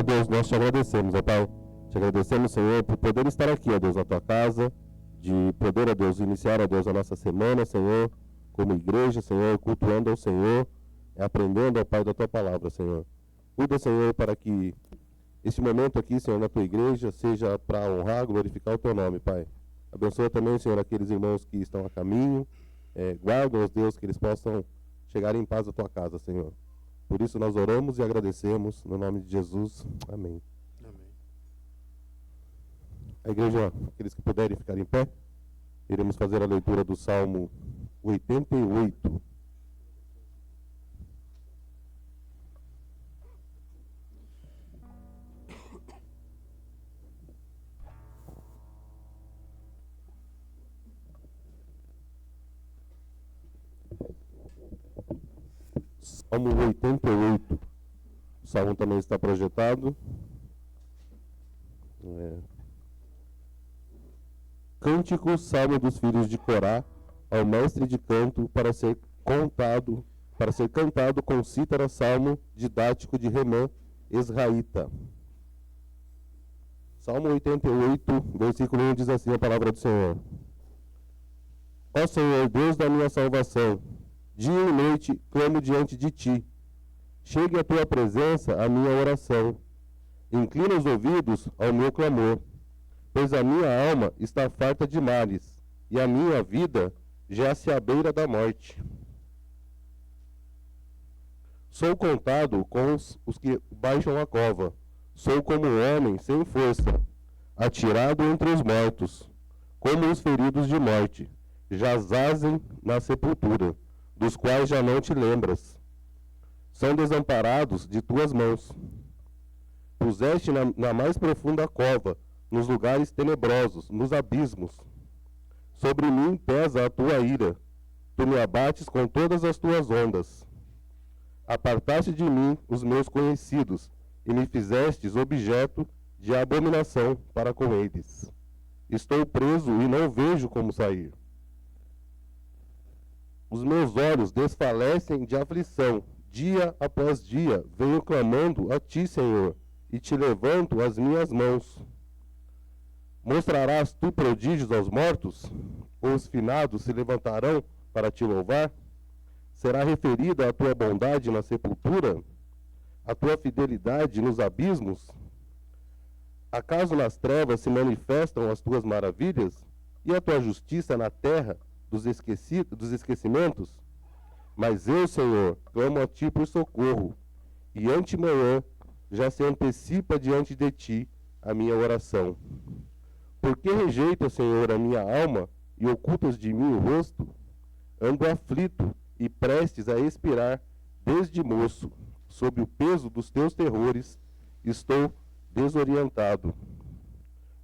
Deus, nós te agradecemos, ó Pai. Te agradecemos, Senhor, por poder estar aqui, ó Deus, na tua casa, de poder, ó Deus, iniciar, ó Deus, a nossa semana, Senhor, como igreja, Senhor, cultuando ao Senhor, aprendendo, ó Pai, da tua palavra, Senhor. Cuida, Senhor, para que esse momento aqui, Senhor, na tua igreja, seja para honrar, glorificar o teu nome, Pai. Abençoa também, Senhor, aqueles irmãos que estão a caminho, guarda-os, Deus, que eles possam chegar em paz à tua casa, Senhor. Por isso nós oramos e agradecemos, no nome de Jesus. Amém. Amém. A igreja, aqueles que puderem ficar em pé, iremos fazer a leitura do Salmo 88. Salmo 88. O salmo também está projetado. Cântico, salmo dos filhos de Corá, ao mestre de canto, para ser cantado com cítara, salmo didático de Remã, Esraíta. Salmo 88, versículo 1 diz assim a palavra do Senhor. Ó Senhor, Deus da minha salvação, dia e noite clamo diante de ti. Chegue à tua presença a minha oração. Inclina os ouvidos ao meu clamor, pois a minha alma está farta de males, e a minha vida já-se à beira da morte. Sou contado com os que baixam a cova. Sou como um homem sem força, atirado entre os mortos, como os feridos de morte, jazem na sepultura, dos quais já não te lembras. São desamparados de tuas mãos. Puseste na mais profunda cova, nos lugares tenebrosos, nos abismos. Sobre mim pesa a tua ira. Tu me abates com todas as tuas ondas. Apartaste de mim os meus conhecidos, e me fizestes objeto de abominação para com eles. Estou preso e não vejo como sair. Os meus olhos desfalecem de aflição. Dia após dia venho clamando a ti, Senhor, e te levanto as minhas mãos. Mostrarás tu prodígios aos mortos? Ou os finados se levantarão para te louvar? Será referida a tua bondade na sepultura? A tua fidelidade nos abismos? Acaso nas trevas se manifestam as tuas maravilhas? E a tua justiça na terra dos esquecimentos? Mas eu, Senhor, clamo a ti por socorro, e antemanhã já se antecipa diante de ti a minha oração. Por que rejeita, Senhor, a minha alma e ocultas de mim o rosto? Ando aflito e prestes a expirar desde moço. Sob o peso dos teus terrores, estou desorientado.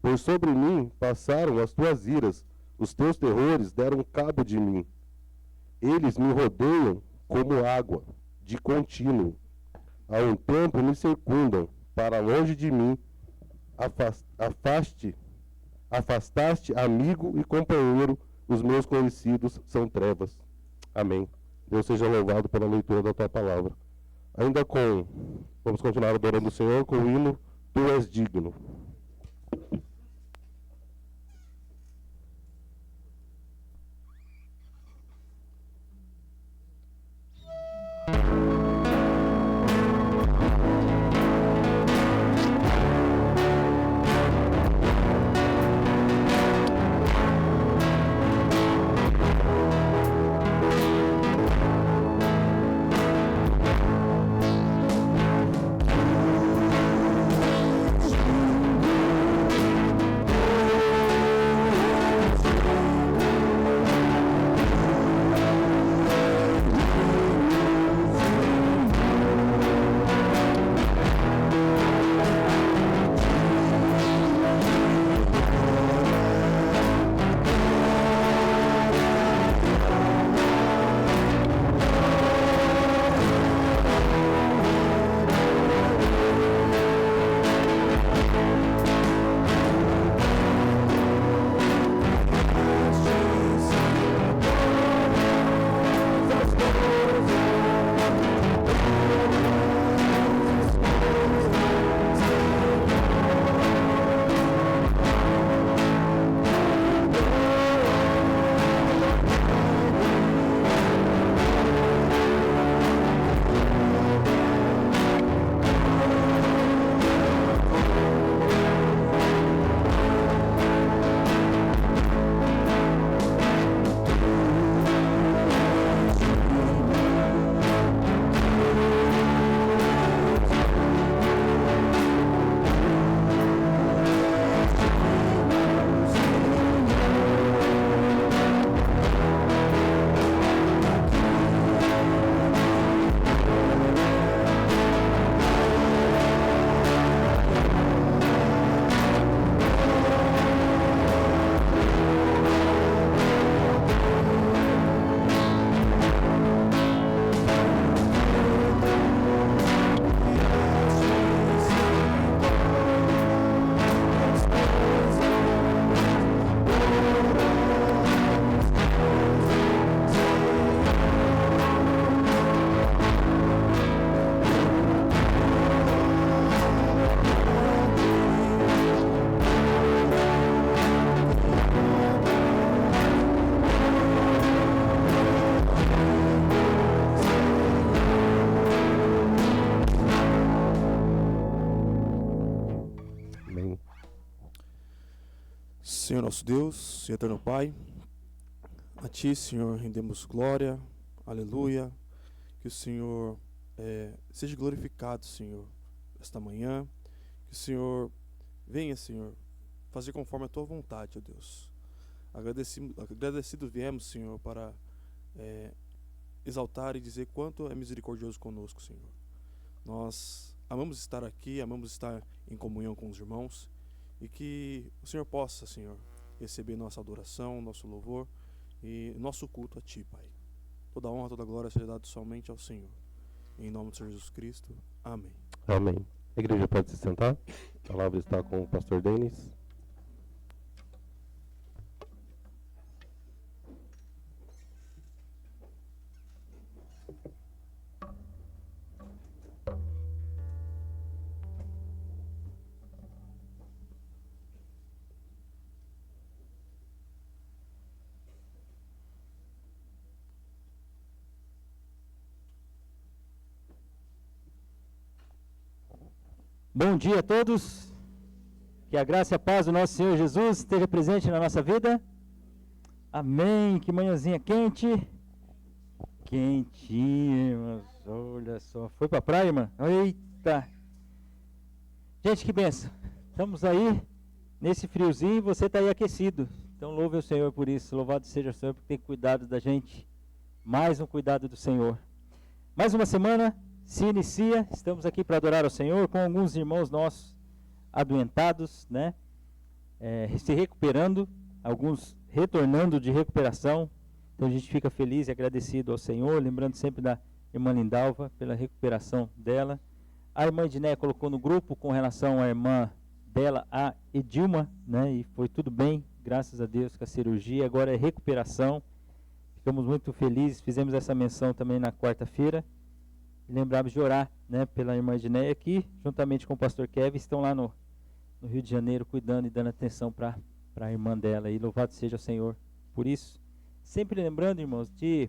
Pois sobre mim passaram as tuas iras, os teus terrores deram cabo de mim. Eles me rodeiam como água, de contínuo. Há um tempo me circundam, para longe de mim. Afastaste, amigo e companheiro, os meus conhecidos são trevas. Amém. Deus seja louvado pela leitura da tua palavra. Vamos continuar adorando o Senhor com o hino Tu és digno. Tu Senhor nosso Deus e eterno Pai, a Ti, Senhor, rendemos glória, aleluia, que o Senhor seja glorificado, Senhor, esta manhã, que o Senhor venha, Senhor, fazer conforme a Tua vontade, ó Deus. Agradecido viemos, Senhor, para exaltar e dizer quanto é misericordioso conosco, Senhor. Nós amamos estar aqui, amamos estar em comunhão com os irmãos, e que o Senhor possa, Senhor, receber nossa adoração, nosso louvor e nosso culto a Ti, Pai. Toda honra, toda glória seja dada somente ao Senhor. Em nome do Senhor Jesus Cristo. Amém. Amém. A igreja pode se sentar. A palavra está com o pastor Denis. Bom dia a todos, que a graça e a paz do nosso Senhor Jesus esteja presente na nossa vida. Amém. Que manhãzinha quente, quentinha, irmãos, olha só, foi pra praia, irmã? Eita, gente, que benção, estamos aí nesse friozinho e você está aí aquecido, então louve o Senhor por isso, louvado seja o Senhor por ter cuidado da gente, mais um cuidado do Senhor. Mais uma semana se inicia, estamos aqui para adorar ao Senhor com alguns irmãos nossos adoentados, né? Se recuperando, alguns retornando de recuperação. Então a gente fica feliz e agradecido ao Senhor, lembrando sempre da irmã Lindalva pela recuperação dela. A irmã Edneia colocou no grupo com relação à irmã dela, a Edilma, né? E foi tudo bem, graças a Deus, com a cirurgia. Agora é recuperação. Ficamos muito felizes, fizemos essa menção também na quarta-feira. Lembramos de orar, né, pela irmã Edneia aqui, juntamente com o pastor Kevin, estão lá no Rio de Janeiro cuidando e dando atenção para a irmã dela. E louvado seja o Senhor por isso. Sempre lembrando, irmãos, de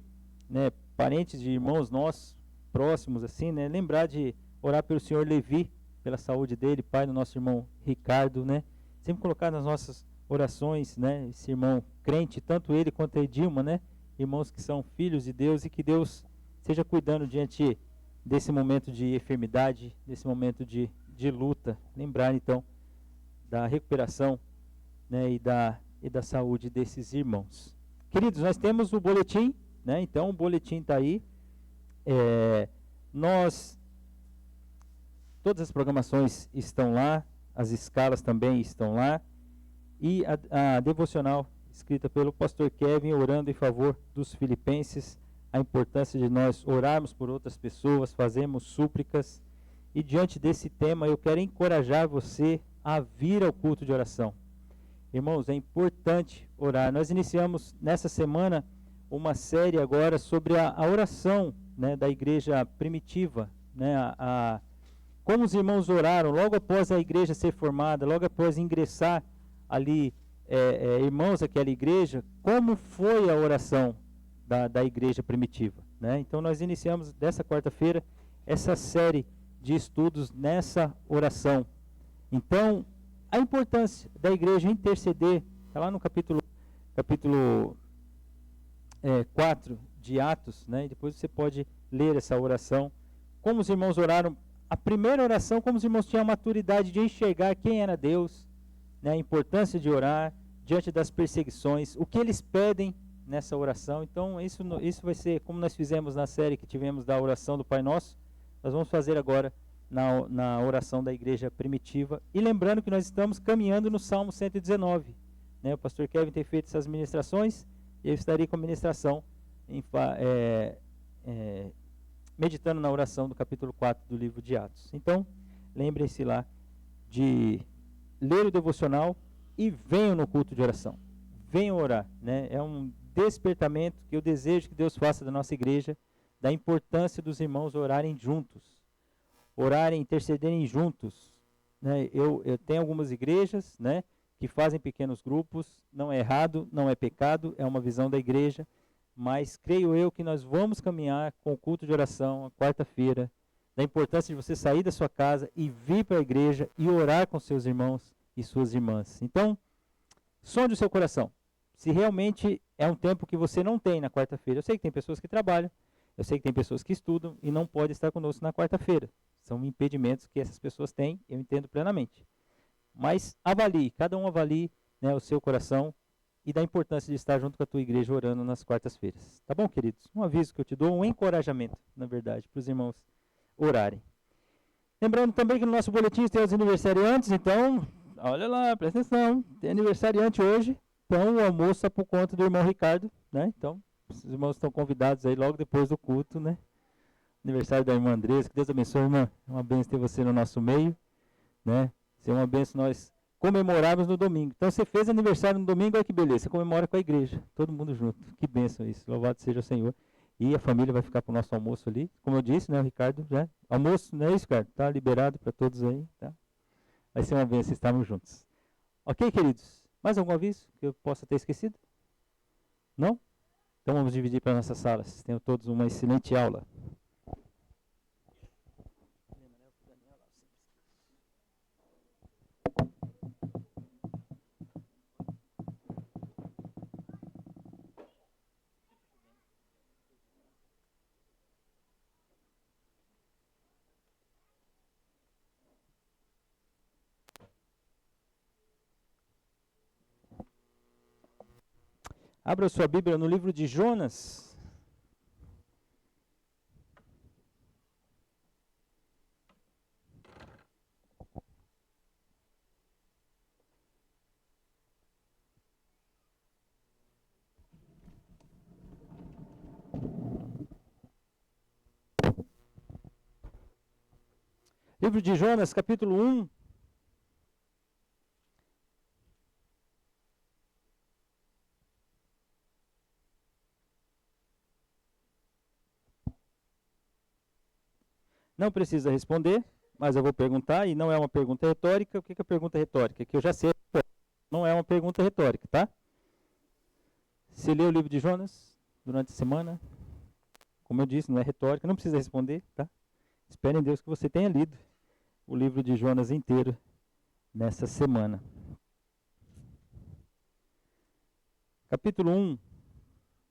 parentes de irmãos nossos, próximos assim, né, lembrar de orar pelo senhor Levi, pela saúde dele, pai do nosso irmão Ricardo, né, sempre colocar nas nossas orações, né, esse irmão crente, tanto ele quanto a Edilma, né, irmãos que são filhos de Deus, e que Deus esteja cuidando diante desse momento de enfermidade, desse momento de luta. Lembrar então da recuperação, né, e da saúde desses irmãos. Queridos, nós temos o boletim, né, então o boletim está aí. Todas as programações estão lá, as escalas também estão lá, e a devocional escrita pelo pastor Kevin, orando em favor dos filipenses, a importância de nós orarmos por outras pessoas, fazermos súplicas. E diante desse tema eu quero encorajar você a vir ao culto de oração. Irmãos, é importante orar. Nós iniciamos nessa semana uma série agora sobre a oração, né, da igreja primitiva, né, como os irmãos oraram logo após a igreja ser formada, logo após ingressar ali irmãos àquela igreja, como foi a oração da igreja primitiva, né? Então nós iniciamos dessa quarta-feira essa série de estudos nessa oração. Então a importância da igreja interceder, está lá no capítulo 4 de Atos, né? E depois você pode ler essa oração, como os irmãos oraram, a primeira oração, como os irmãos tinham a maturidade de enxergar quem era Deus, né? A importância de orar diante das perseguições, o que eles pedem nessa oração. Então isso vai ser como nós fizemos na série que tivemos da oração do Pai Nosso, nós vamos fazer agora na oração da igreja primitiva, e lembrando que nós estamos caminhando no Salmo 119, né? O pastor Kevin tem feito essas ministrações, e eu estarei com a ministração meditando na oração do capítulo 4 do livro de Atos. Então lembrem-se lá de ler o devocional e venham no culto de oração, venham orar, né? É um despertamento que eu desejo que Deus faça da nossa igreja, da importância dos irmãos orarem juntos, orarem, intercederem juntos, né? Eu tenho algumas igrejas, né, que fazem pequenos grupos, não é errado, não é pecado, é uma visão da igreja, mas creio eu que nós vamos caminhar com o culto de oração, a quarta-feira, da importância de você sair da sua casa e vir para a igreja e orar com seus irmãos e suas irmãs. Então, sonde o seu coração. Se realmente é um tempo que você não tem na quarta-feira. Eu sei que tem pessoas que trabalham, eu sei que tem pessoas que estudam e não podem estar conosco na quarta-feira. São impedimentos que essas pessoas têm, eu entendo plenamente. Mas avalie, cada um avalie, né, o seu coração e da importância de estar junto com a tua igreja orando nas quartas-feiras. Tá bom, queridos? Um aviso que eu te dou, um encorajamento, na verdade, para os irmãos orarem. Lembrando também que no nosso boletim tem os aniversariantes, então, olha lá, presta atenção, tem aniversariante hoje, então o almoço é por conta do irmão Ricardo, né? Então, os irmãos estão convidados aí logo depois do culto, né? Aniversário da irmã Andressa, que Deus abençoe, irmã. É uma bênção ter você no nosso meio, né? Ser uma bênção nós comemorarmos no domingo. Então, você fez aniversário no domingo, olha que beleza, você comemora com a igreja, todo mundo junto. Que bênção isso, louvado seja o Senhor. E a família vai ficar para o nosso almoço ali. Como eu disse, né, o Ricardo, já. Almoço, não é isso, Ricardo? Está liberado para todos aí, tá? Vai ser uma bênção estarmos juntos. Ok, queridos? Mais algum aviso que eu possa ter esquecido? Não? Então vamos dividir para nossas salas. Tenham todos uma excelente aula. Abra sua Bíblia no livro de Jonas. Livro de Jonas, capítulo 1. Não precisa responder, mas eu vou perguntar, e não é uma pergunta retórica. O que é a pergunta retórica? Que eu já sei, não é uma pergunta retórica, tá? Você leu o livro de Jonas durante a semana? Como eu disse, não é retórica, não precisa responder, tá? Espere em Deus que você tenha lido o livro de Jonas inteiro nessa semana. Capítulo 1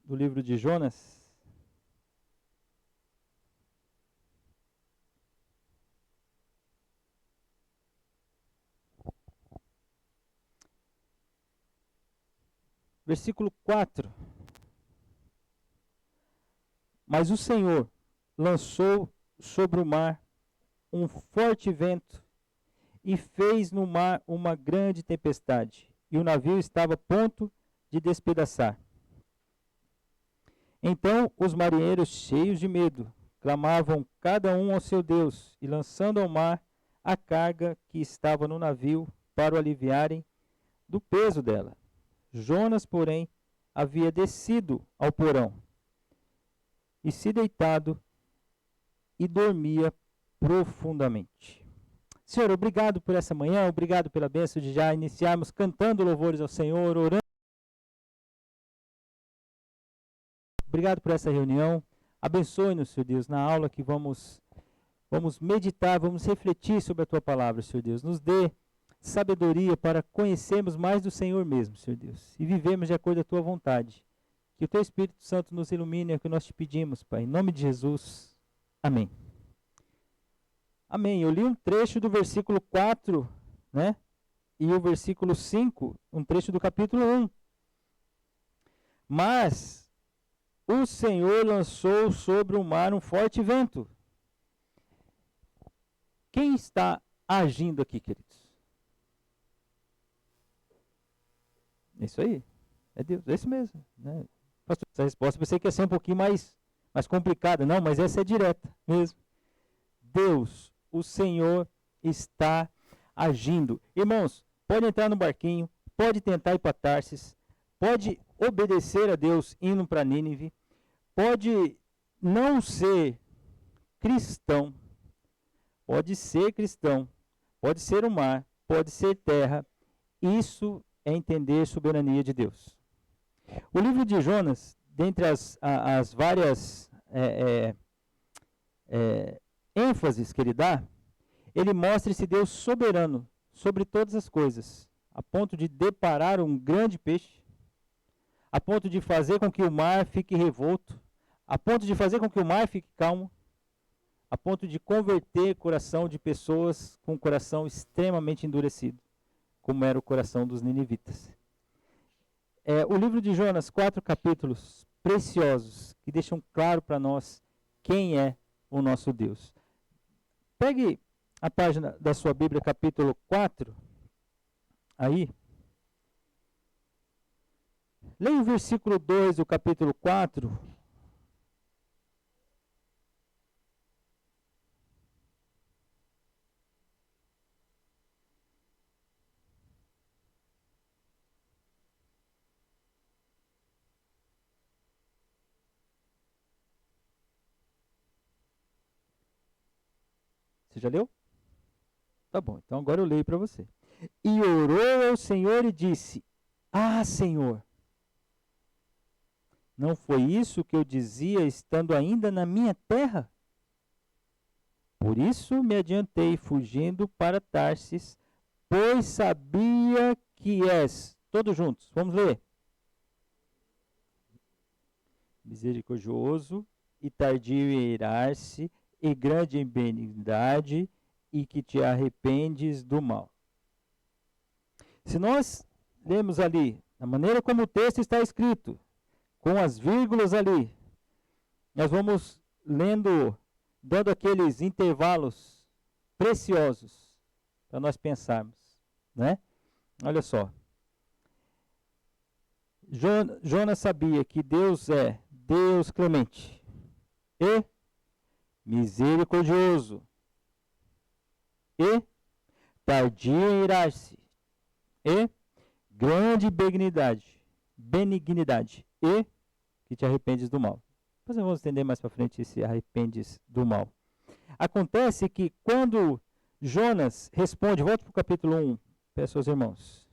do livro de Jonas. Versículo 4. Mas o Senhor lançou sobre o mar um forte vento e fez no mar uma grande tempestade, e o navio estava a ponto de despedaçar. Então os marinheiros, cheios de medo, clamavam cada um ao seu Deus, e lançando ao mar a carga que estava no navio para o aliviarem do peso dela. Jonas, porém, havia descido ao porão e se deitado e dormia profundamente. Senhor, obrigado por essa manhã, obrigado pela bênção de já iniciarmos cantando louvores ao Senhor, orando. Obrigado por essa reunião. Abençoe-nos, Senhor Deus, na aula que vamos meditar, vamos refletir sobre a Tua palavra, Senhor Deus. Nos dê sabedoria para conhecermos mais do Senhor mesmo, Senhor Deus, e vivemos de acordo com a Tua vontade. Que o Teu Espírito Santo nos ilumine, é o que nós te pedimos, Pai. Em nome de Jesus. Amém. Amém. Eu li um trecho do versículo 4, né? E o versículo 5, um trecho do capítulo 1. Mas o Senhor lançou sobre o mar um forte vento. Quem está agindo aqui, queridos? É isso aí. É Deus, é isso mesmo. Né? Pastor, essa resposta eu pensei que ia ser um pouquinho mais complicada. Não, mas essa é direta mesmo. Deus, o Senhor está agindo. Irmãos, pode entrar no barquinho, pode tentar ir para Tarsis, pode obedecer a Deus indo para Nínive, pode não ser cristão, pode ser cristão, pode ser o mar, pode ser terra. Isso é entender a soberania de Deus. O livro de Jonas, dentre as várias ênfases que ele dá, ele mostra esse Deus soberano sobre todas as coisas. a ponto de deparar um grande peixe, a ponto de fazer com que o mar fique revolto, a ponto de fazer com que o mar fique calmo, a ponto de converter o coração de pessoas com um coração extremamente endurecido, como era o coração dos ninivitas. O livro de Jonas, 4 capítulos preciosos, que deixam claro para nós quem é o nosso Deus. Pegue a página da sua Bíblia, capítulo 4, aí. Leia o versículo 2 do capítulo 4. Você já leu? Tá bom, então agora eu leio para você. E orou ao Senhor e disse: Ah, Senhor, não foi isso que eu dizia estando ainda na minha terra? Por isso me adiantei fugindo para Tarsis, pois sabia que és. Todos juntos, vamos ler. Misericordioso e tardio em irar-se, e grande em benignidade, e que te arrependes do mal. Se nós lemos ali, a maneira como o texto está escrito, com as vírgulas ali, nós vamos lendo, dando aqueles intervalos preciosos para nós pensarmos, né? Olha só. Jonas sabia que Deus é Deus clemente e misericordioso e tardio em irar-se e grande benignidade e que te arrependes do mal. Depois nós vamos entender mais para frente esse arrependes do mal. Acontece que quando Jonas responde, volte para o capítulo 1, peço aos irmãos.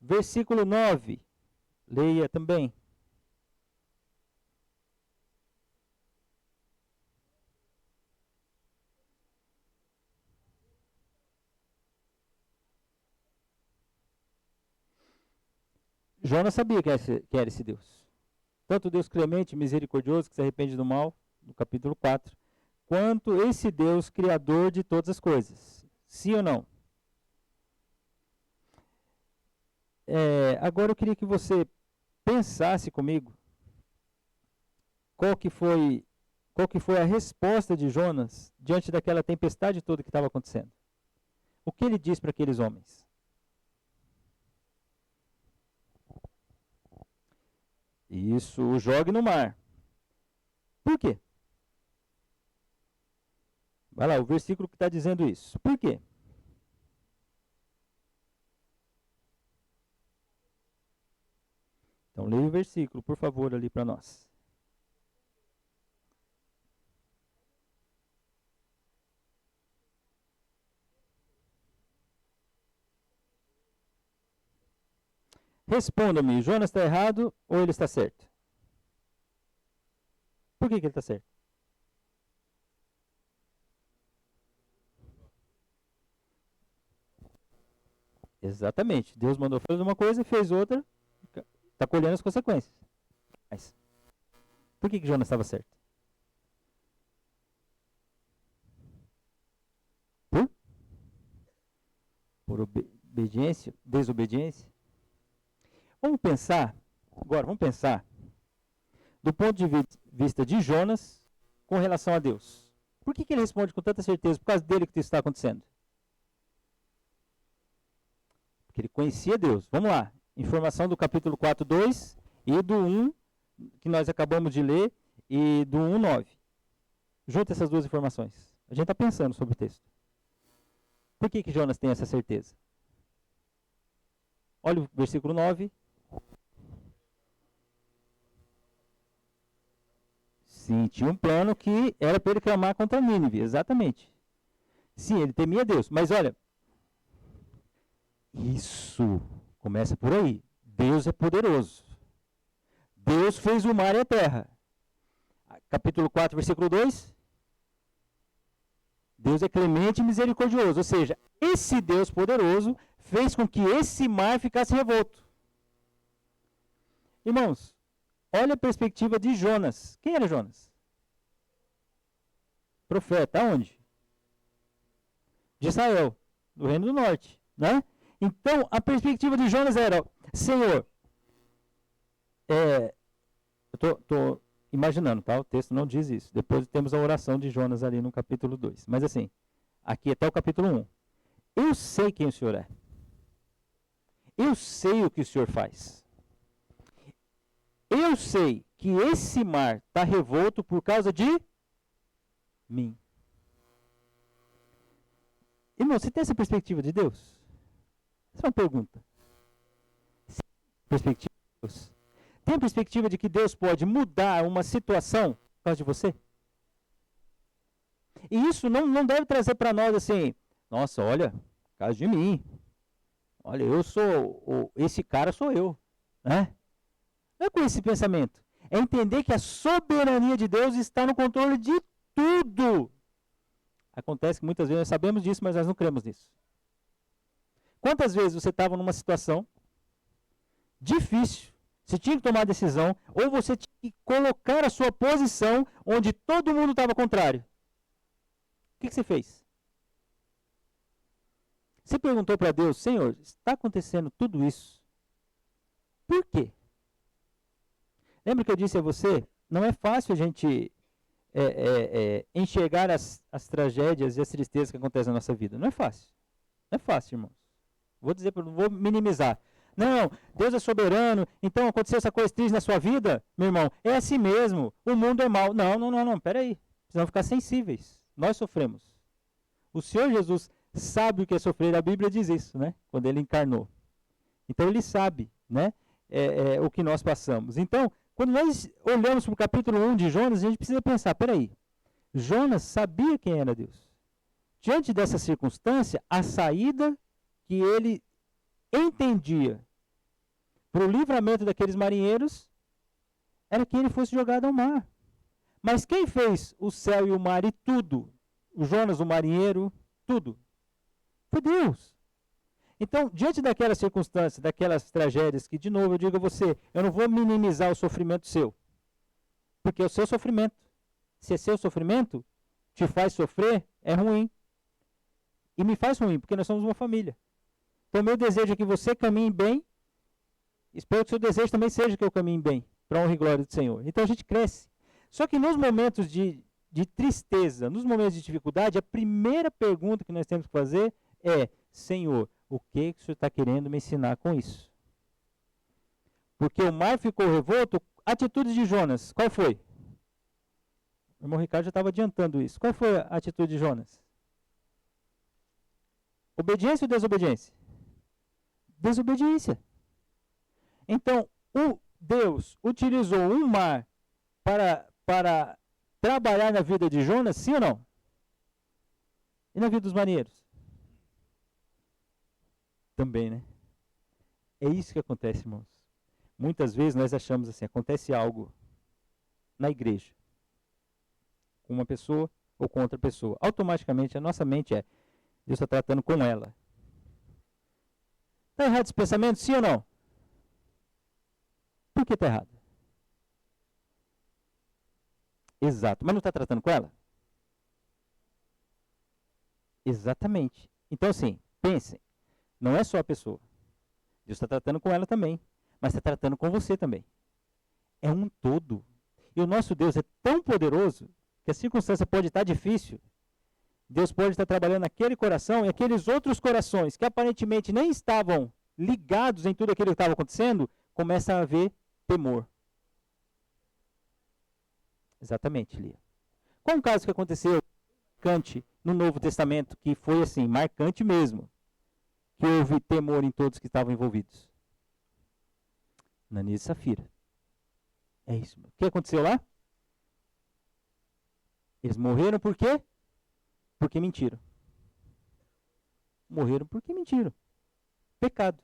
Versículo 9, leia também. Jonas sabia que era esse Deus. Tanto Deus clemente, misericordioso, que se arrepende do mal, no capítulo 4, quanto esse Deus criador de todas as coisas. Sim ou não? Agora eu queria que você pensasse comigo qual que foi a resposta de Jonas diante daquela tempestade toda que estava acontecendo. O que ele diz para aqueles homens? Isso, o jogue no mar. Por quê? Vai lá, o versículo que está dizendo isso. Por quê? Então, leia o versículo, por favor, ali para nós. Responda-me, Jonas está errado ou ele está certo? Por que ele está certo? Exatamente. Deus mandou fazer uma coisa e fez outra, está colhendo as consequências. Mas, por que Jonas estava certo? Por obediência, desobediência? Vamos pensar do ponto de vista de Jonas com relação a Deus. Por que ele responde com tanta certeza? Por causa dele que isso está acontecendo. Porque ele conhecia Deus. Vamos lá. Informação do capítulo 4, 2 e do 1, que nós acabamos de ler, e do 1, 9. Junta essas duas informações. A gente está pensando sobre o texto. Por que Jonas tem essa certeza? Olha o versículo 9. Sim, tinha um plano que era para ele clamar contra Nínive, exatamente. Sim, ele temia Deus, mas olha, isso começa por aí. Deus é poderoso. Deus fez o mar e a terra. Capítulo 4, versículo 2. Deus é clemente e misericordioso, ou seja, esse Deus poderoso fez com que esse mar ficasse revolto. Irmãos, olha a perspectiva de Jonas. Quem era Jonas? Profeta, aonde? De Israel, do Reino do Norte, né? Então, a perspectiva de Jonas era, Senhor, eu estou imaginando, tá? O texto não diz isso. Depois temos a oração de Jonas ali no capítulo 2. Mas assim, aqui até o capítulo 1. Eu sei quem o Senhor é. Eu sei o que o Senhor faz. Eu sei que esse mar está revolto por causa de mim. Irmão, você tem essa perspectiva de Deus? Essa é uma pergunta. Perspectiva de Deus. Tem a perspectiva de que Deus pode mudar uma situação por causa de você? E isso não deve trazer para nós assim, nossa, olha, por causa de mim. Olha, esse cara sou eu. Né? Não é com esse pensamento. É entender que a soberania de Deus está no controle de tudo. Acontece que muitas vezes nós sabemos disso, mas nós não cremos nisso. Quantas vezes você estava numa situação difícil, você tinha que tomar a decisão, ou você tinha que colocar a sua posição onde todo mundo estava contrário? O que você fez? Você perguntou para Deus, Senhor, está acontecendo tudo isso? Por quê? Lembra que eu disse a você, não é fácil a gente enxergar as tragédias e as tristezas que acontecem na nossa vida. Não é fácil. Não é fácil, irmãos. Vou minimizar. Não, Deus é soberano, então aconteceu essa coisa triste na sua vida, meu irmão, é assim mesmo, o mundo é mau. Não, peraí. Precisamos ficar sensíveis. Nós sofremos. O Senhor Jesus sabe o que é sofrer, a Bíblia diz isso, né? Quando ele encarnou. Então ele sabe, né? O que nós passamos. Então, quando nós olhamos para o capítulo 1 de Jonas, a gente precisa pensar, peraí, Jonas sabia quem era Deus. Diante dessa circunstância, a saída que ele entendia para o livramento daqueles marinheiros era que ele fosse jogado ao mar. Mas quem fez o céu e o mar e tudo, o Jonas, o marinheiro, tudo, foi Deus. Então, diante daquelas circunstâncias, daquelas tragédias, que, de novo, eu digo a você, eu não vou minimizar o sofrimento seu, porque é o seu sofrimento. Se é seu sofrimento, te faz sofrer, é ruim. E me faz ruim, porque nós somos uma família. Então, meu desejo é que você caminhe bem, espero que o seu desejo também seja que eu caminhe bem, para a honra e glória do Senhor. Então, a gente cresce. Só que nos momentos de tristeza, nos momentos de dificuldade, a primeira pergunta que nós temos que fazer é, Senhor, o que o Senhor está querendo me ensinar com isso? Porque o mar ficou revolto, a atitude de Jonas, qual foi? O irmão Ricardo já estava adiantando isso. Qual foi a atitude de Jonas? Obediência ou desobediência? Desobediência. Então, Deus utilizou um mar para trabalhar na vida de Jonas, sim ou não? E na vida dos marinheiros? Também, né? É isso que acontece, irmãos. Muitas vezes nós achamos assim, acontece algo na igreja, com uma pessoa ou com outra pessoa. Automaticamente a nossa mente Deus está tratando com ela. Está errado esse pensamento, sim ou não? Por que está errado? Exato, mas não está tratando com ela? Exatamente. Então assim, pensem. Não é só a pessoa. Deus está tratando com ela também. Mas está tratando com você também. É um todo. E o nosso Deus é tão poderoso que a circunstância pode estar difícil. Deus pode estar trabalhando naquele coração e aqueles outros corações que aparentemente nem estavam ligados em tudo aquilo que estava acontecendo, começam a haver temor. Exatamente, Lia. Qual um caso que aconteceu marcante no Novo Testamento, que foi assim, marcante mesmo? Que houve temor em todos que estavam envolvidos. Ananias e Safira. É isso. O que aconteceu lá? Eles morreram por quê? Porque mentiram. Morreram porque mentiram. Pecado.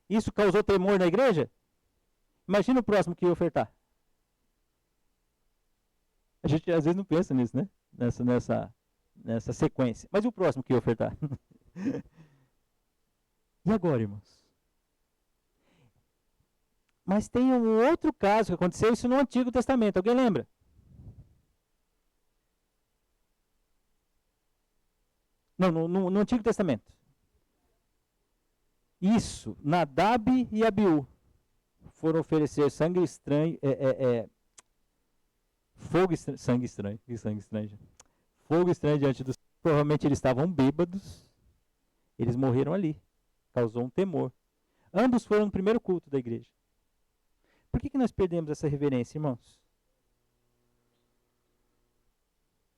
Isso causou temor na igreja? Imagina o próximo que ia ofertar. A gente às vezes não pensa nisso, né? Nessa sequência. Mas e o próximo que ia ofertar? E agora, irmãos? Mas tem um outro caso que aconteceu isso no Antigo Testamento. Alguém lembra? Não, no Antigo Testamento. Isso, Nadab e Abiú foram oferecer sangue estranho, sangue estranho, que sangue estranho. Fogo estranho diante dos... Provavelmente eles estavam bêbados, eles morreram ali, causou um temor. Ambos foram no primeiro culto da igreja. Por que nós perdemos essa reverência, irmãos?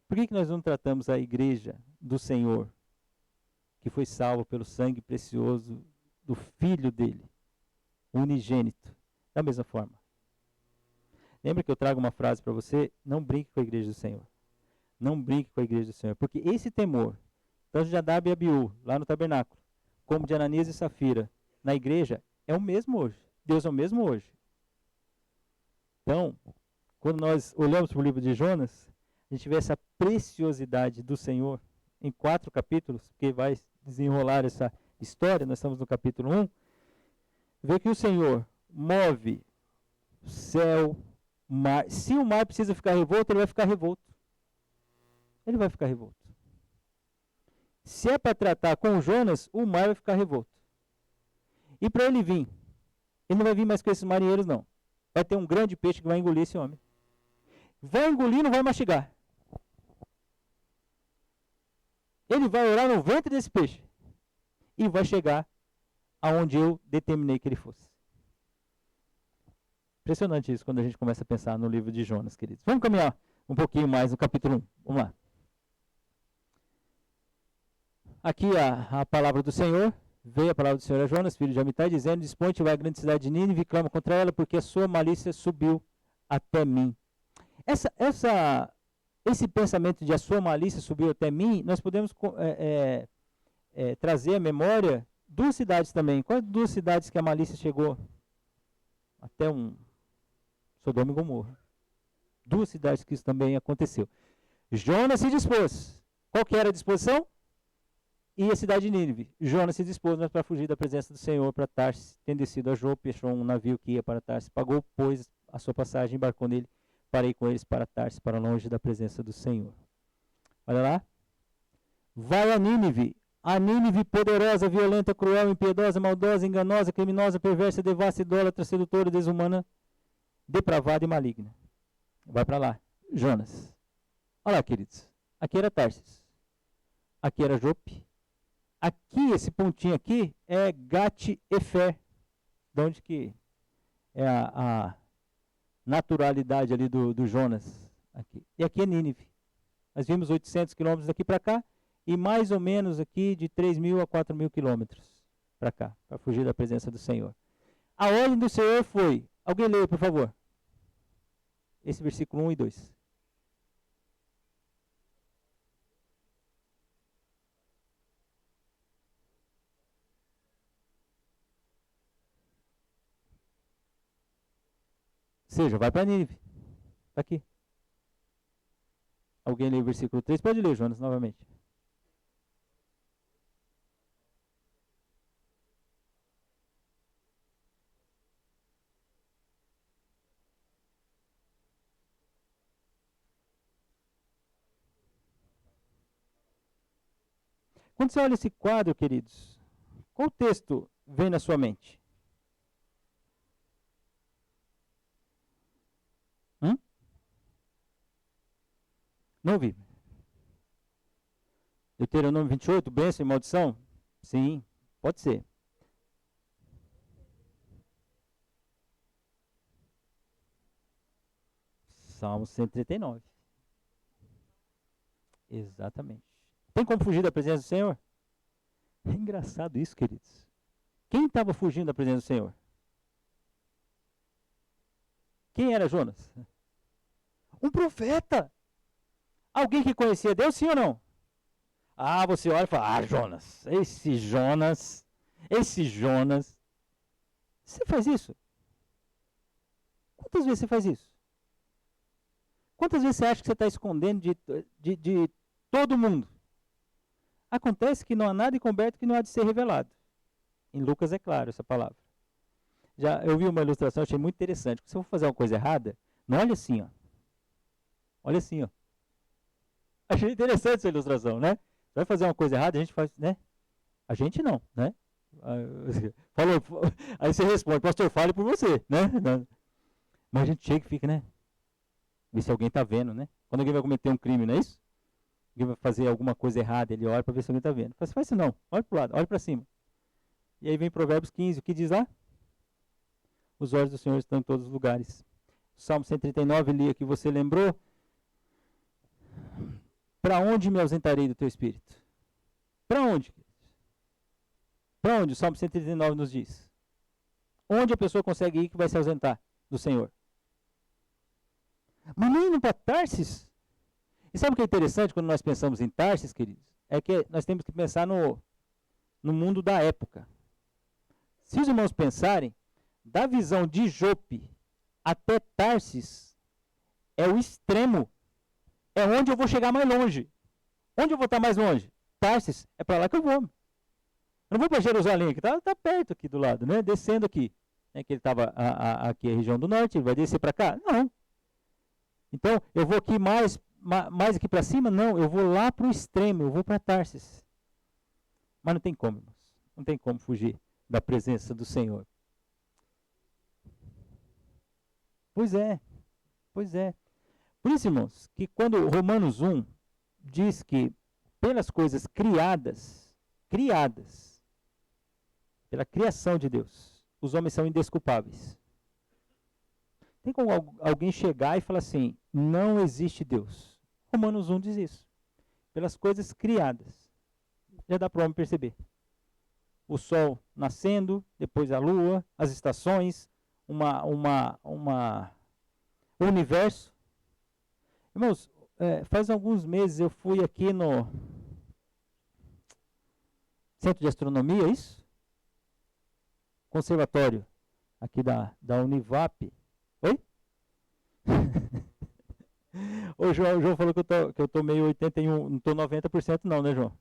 Por que nós não tratamos a igreja do Senhor, que foi salvo pelo sangue precioso do Filho dele, unigênito, da mesma forma? Lembra que eu trago uma frase para você? Não brinque com a igreja do Senhor. Não brinque com a igreja do Senhor. Porque esse temor, tanto de Nadab e Abiú, lá no tabernáculo, como de Ananias e Safira, na igreja, é o mesmo hoje. Deus é o mesmo hoje. Então, quando nós olhamos para o livro de Jonas, a gente vê essa preciosidade do Senhor em 4 capítulos, que vai desenrolar essa história. Nós estamos no capítulo 1. Vê que o Senhor move o céu, o mar. Se o mar precisa ficar revolto, ele vai ficar revolto. Ele vai ficar revolto. Se é para tratar com Jonas, o mar vai ficar revolto. E para ele vir, ele não vai vir mais com esses marinheiros, não. Vai ter um grande peixe que vai engolir esse homem. Vai engolir, não vai mastigar. Ele vai orar no ventre desse peixe. E vai chegar aonde eu determinei que ele fosse. Impressionante isso quando a gente começa a pensar no livro de Jonas, queridos. Vamos caminhar um pouquinho mais no capítulo 1. Vamos lá. Aqui a palavra do Senhor. Veio a palavra do Senhor a Jonas, filho de Amitai, dizendo: dispõe-te, vai à grande cidade de Nínive e clama contra ela, porque a sua malícia subiu até mim. Esse pensamento de a sua malícia subiu até mim, nós podemos trazer à memória 2 cidades também. Quais 2 cidades que a malícia chegou? Até Sodoma e Gomorra. 2 cidades que isso também aconteceu. Jonas se dispôs. Qual que era a disposição? E a cidade de Nínive. Jonas se dispôs, mas para fugir da presença do Senhor, para Tarsis, tendo descido a Jope, achou um navio que ia para Tarsis, pagou, pois, a sua passagem, embarcou nele, parei com eles para Tarsis, para longe da presença do Senhor. Olha lá. Vai a Nínive poderosa, violenta, cruel, impiedosa, maldosa, enganosa, criminosa, perversa, devassa, idólatra, sedutora, desumana, depravada e maligna. Vai para lá. Jonas. Olha lá, queridos. Aqui era Tarsis. Aqui era Jope. Aqui, esse pontinho aqui, é Gat-Efer, de onde que é a naturalidade ali do Jonas. Aqui. E aqui é Nínive. Nós vimos 800 quilômetros daqui para cá, e mais ou menos aqui de 3.000 a 4.000 quilômetros para cá, para fugir da presença do Senhor. A ordem do Senhor foi, alguém leia, por favor, esse versículo 1 e 2. Ou seja, vai para Nínive. Está aqui. Alguém lê o versículo 3? Pode ler, Jonas, novamente. Quando você olha esse quadro, queridos, qual texto vem na sua mente? Não ouvi. Deuteronômio 28, bênção e maldição? Sim, pode ser. Salmo 139. Exatamente. Tem como fugir da presença do Senhor? É engraçado isso, queridos. Quem estava fugindo da presença do Senhor? Quem era Jonas? Um profeta. Alguém que conhecia Deus, sim ou não? Ah, você olha e fala, Jonas, esse Jonas. Você faz isso? Quantas vezes você faz isso? Quantas vezes você acha que você está escondendo de todo mundo? Acontece que não há nada encoberto que não há de ser revelado. Em Lucas é claro essa palavra. Já eu vi uma ilustração, achei muito interessante. Se eu for fazer uma coisa errada, não olha assim, ó. Olha assim, ó. Achei interessante essa ilustração, né? Você vai fazer uma coisa errada, a gente faz, né? A gente não, né? Falou, aí você responde, pastor, fale por você, né? Mas a gente chega e fica, né? Ver se alguém está vendo, né? Quando alguém vai cometer um crime, não é isso? Alguém vai fazer alguma coisa errada, ele olha para ver se alguém está vendo. Faz isso não, olha para o lado, olha para cima. E aí vem Provérbios 15, o que diz lá? Os olhos do Senhor estão em todos os lugares. Salmo 139, li aqui, você lembrou? Para onde me ausentarei do teu espírito? Para onde? Para onde? O Salmo 139 nos diz. Onde a pessoa consegue ir que vai se ausentar do Senhor? Mas nem indo para Tarsis. E sabe o que é interessante quando nós pensamos em Tarsis, queridos? É que nós temos que pensar no mundo da época. Se os irmãos pensarem, da visão de Jope até Tarsis, é o extremo. É onde eu vou chegar mais longe. Onde eu vou estar mais longe? Tarsis, é para lá que eu vou. Eu não vou para Jerusalém, que está perto aqui do lado, né? Descendo aqui. Que ele estava aqui a região do norte, ele vai descer para cá? Não. Então, eu vou aqui mais aqui para cima? Não, eu vou lá para o extremo, eu vou para Tarsis. Mas não tem como, irmãos. Não tem como fugir da presença do Senhor. Pois é. Por isso, irmãos, que quando Romanos 1 diz que pelas coisas criadas, pela criação de Deus, os homens são indesculpáveis. Tem como alguém chegar e falar assim, não existe Deus? Romanos 1 diz isso. Pelas coisas criadas. Já dá para o homem perceber. O sol nascendo, depois a lua, as estações, o universo. Irmãos, faz alguns meses eu fui aqui no Centro de Astronomia, isso? Conservatório, aqui da Univap. Oi? O João falou que eu tô meio 81, não tô 90% não, né, João?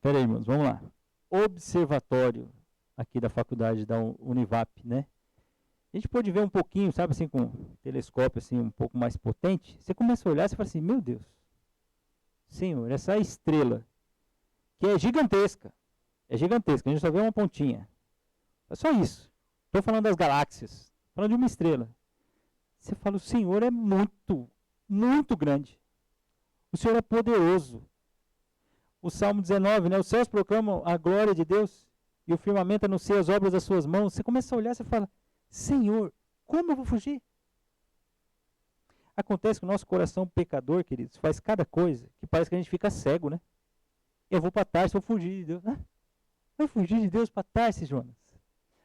Peraí, irmãos, vamos lá. Observatório aqui da faculdade da Univap, né? A gente pode ver um pouquinho, sabe assim, com um telescópio assim, um pouco mais potente. Você começa a olhar e fala assim, meu Deus, Senhor, essa estrela, que é gigantesca, a gente só vê uma pontinha. É só isso. Estou falando das galáxias, falando de uma estrela. Você fala, o Senhor é muito, muito grande. O Senhor é poderoso. O Salmo 19, né? Os céus proclamam a glória de Deus e o firmamento anuncia as obras das suas mãos. Você começa a olhar e fala, Senhor, como eu vou fugir? Acontece que o nosso coração pecador, queridos, faz cada coisa que parece que a gente fica cego, né? Eu vou para Tarsis, vou fugir de Deus. Vai fugir de Deus para Tarsis, Jonas?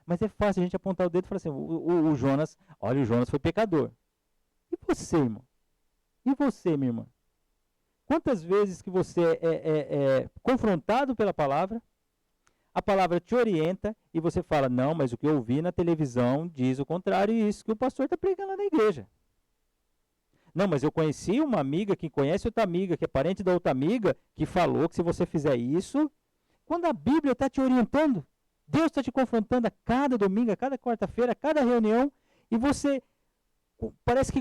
Mas é fácil a gente apontar o dedo e falar assim, o Jonas, olha, o Jonas foi pecador. E você, irmão? E você, minha irmã? Quantas vezes que você é confrontado pela palavra, a palavra te orienta e você fala, não, mas o que eu vi na televisão diz o contrário e isso que o pastor está pregando lá na igreja. Não, mas eu conheci uma amiga que conhece outra amiga, que é parente da outra amiga, que falou que se você fizer isso, quando a Bíblia está te orientando, Deus está te confrontando a cada domingo, a cada quarta-feira, a cada reunião, e você, parece que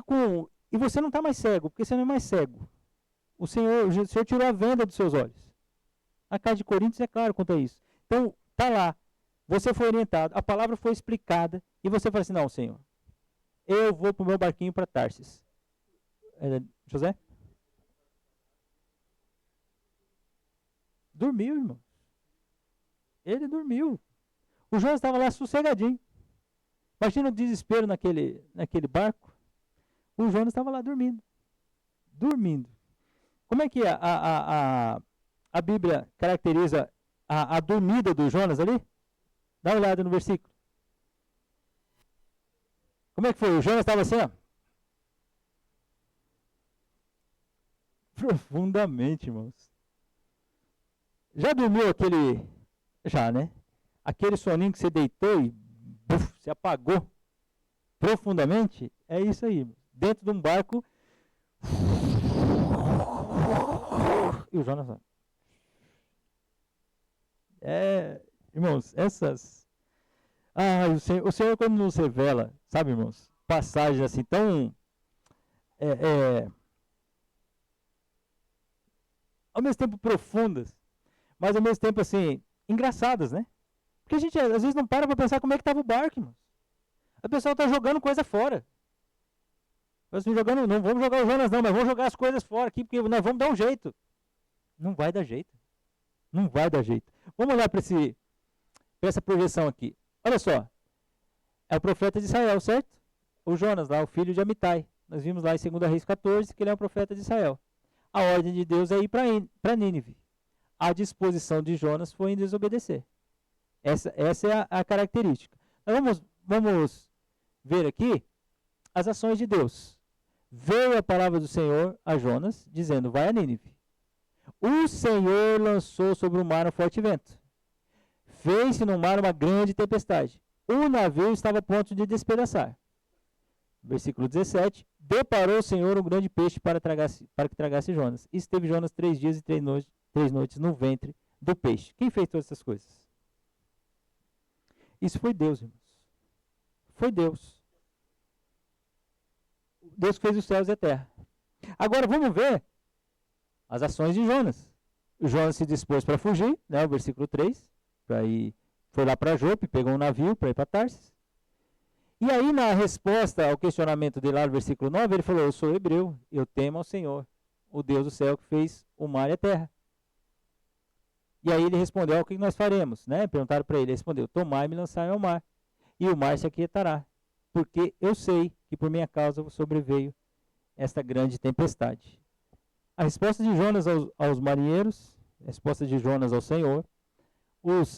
e você não está mais cego, porque você não é mais cego. O Senhor tirou a venda dos seus olhos. A carta de Coríntios é claro quanto a isso. Então, está lá, você foi orientado, a palavra foi explicada, e você fala assim, não, Senhor, eu vou para o meu barquinho para Tarsis. José? Dormiu, irmão. Ele dormiu. O Jonas estava lá sossegadinho. Imagina o desespero naquele barco. O Jonas estava lá dormindo. Dormindo. Como é que a Bíblia caracteriza a dormida do Jonas ali? Dá uma olhada no versículo. Como é que foi? O Jonas estava assim, ó. Profundamente, irmãos. Já dormiu aquele... Já, né? Aquele soninho que você deitou e se apagou profundamente? É isso aí, irmãos. Dentro de um barco. E o Jonas... Irmãos, essas... Ah, o Senhor quando nos revela, sabe, irmãos, passagens assim tão... ao mesmo tempo profundas, mas ao mesmo tempo assim, engraçadas, né? Porque a gente às vezes não para pensar como é que estava o barco, irmãos. A pessoa está jogando coisa fora. Nós jogando, não vamos jogar o Jonas não, mas vamos jogar as coisas fora aqui, porque nós vamos dar um jeito. Não vai dar jeito. Não vai dar jeito. Vamos olhar para essa projeção aqui. Olha só. É o profeta de Israel, certo? O Jonas lá, o filho de Amitai. Nós vimos lá em 2 Reis 14 que ele é um profeta de Israel. A ordem de Deus é ir para Nínive. A disposição de Jonas foi em desobedecer. Essa é a característica. Nós vamos ver aqui as ações de Deus. Veio a palavra do Senhor a Jonas, dizendo, vai a Nínive. O Senhor lançou sobre o mar um forte vento. Fez-se no mar uma grande tempestade. O navio estava a ponto de despedaçar. Versículo 17. Deparou o Senhor um grande peixe para que tragasse Jonas. E esteve Jonas 3 dias e 3 noites no ventre do peixe. Quem fez todas essas coisas? Isso foi Deus, irmãos. Foi Deus. Deus fez os céus e a terra. Agora vamos ver as ações de Jonas. O Jonas se dispôs para fugir, né, o versículo 3, foi lá para Jope, pegou um navio para ir para Tarsis. E aí na resposta ao questionamento dele lá no versículo 9, ele falou, eu sou hebreu, eu temo ao Senhor, o Deus do céu que fez o mar e a terra. E aí ele respondeu, o que nós faremos? Né? Perguntaram para ele, ele respondeu, tomai e me lançai ao mar, e o mar se aquietará, porque eu sei que por minha causa sobreveio esta grande tempestade. A resposta de Jonas aos marinheiros, a resposta de Jonas ao Senhor,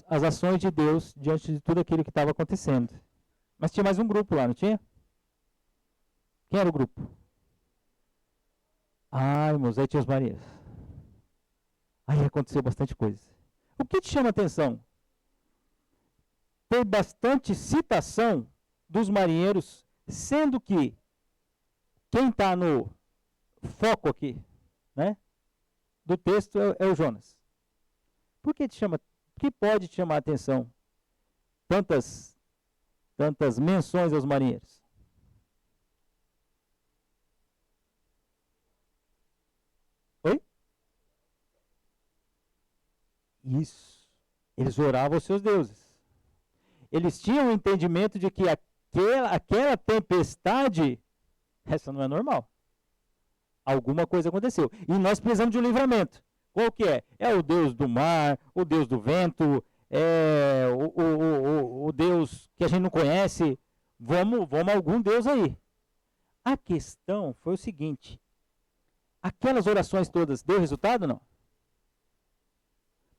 as ações de Deus diante de tudo aquilo que estava acontecendo. Mas tinha mais um grupo lá, não tinha? Quem era o grupo? Ah, irmãos, aí tinha os marinheiros. Aí aconteceu bastante coisa. O que te chama a atenção? Tem bastante citação dos marinheiros, sendo que quem está no foco aqui, né, do texto é o Jonas. Por que pode te chamar a atenção tantas menções aos marinheiros? Oi? Isso. Eles oravam aos seus deuses. Eles tinham o entendimento de que aquela tempestade, essa não é normal. Alguma coisa aconteceu. E nós precisamos de um livramento. Qual que é? É o Deus do mar, o Deus do vento, é o Deus que a gente não conhece. Vamos a algum Deus aí. A questão foi o seguinte. Aquelas orações todas, deu resultado ou não?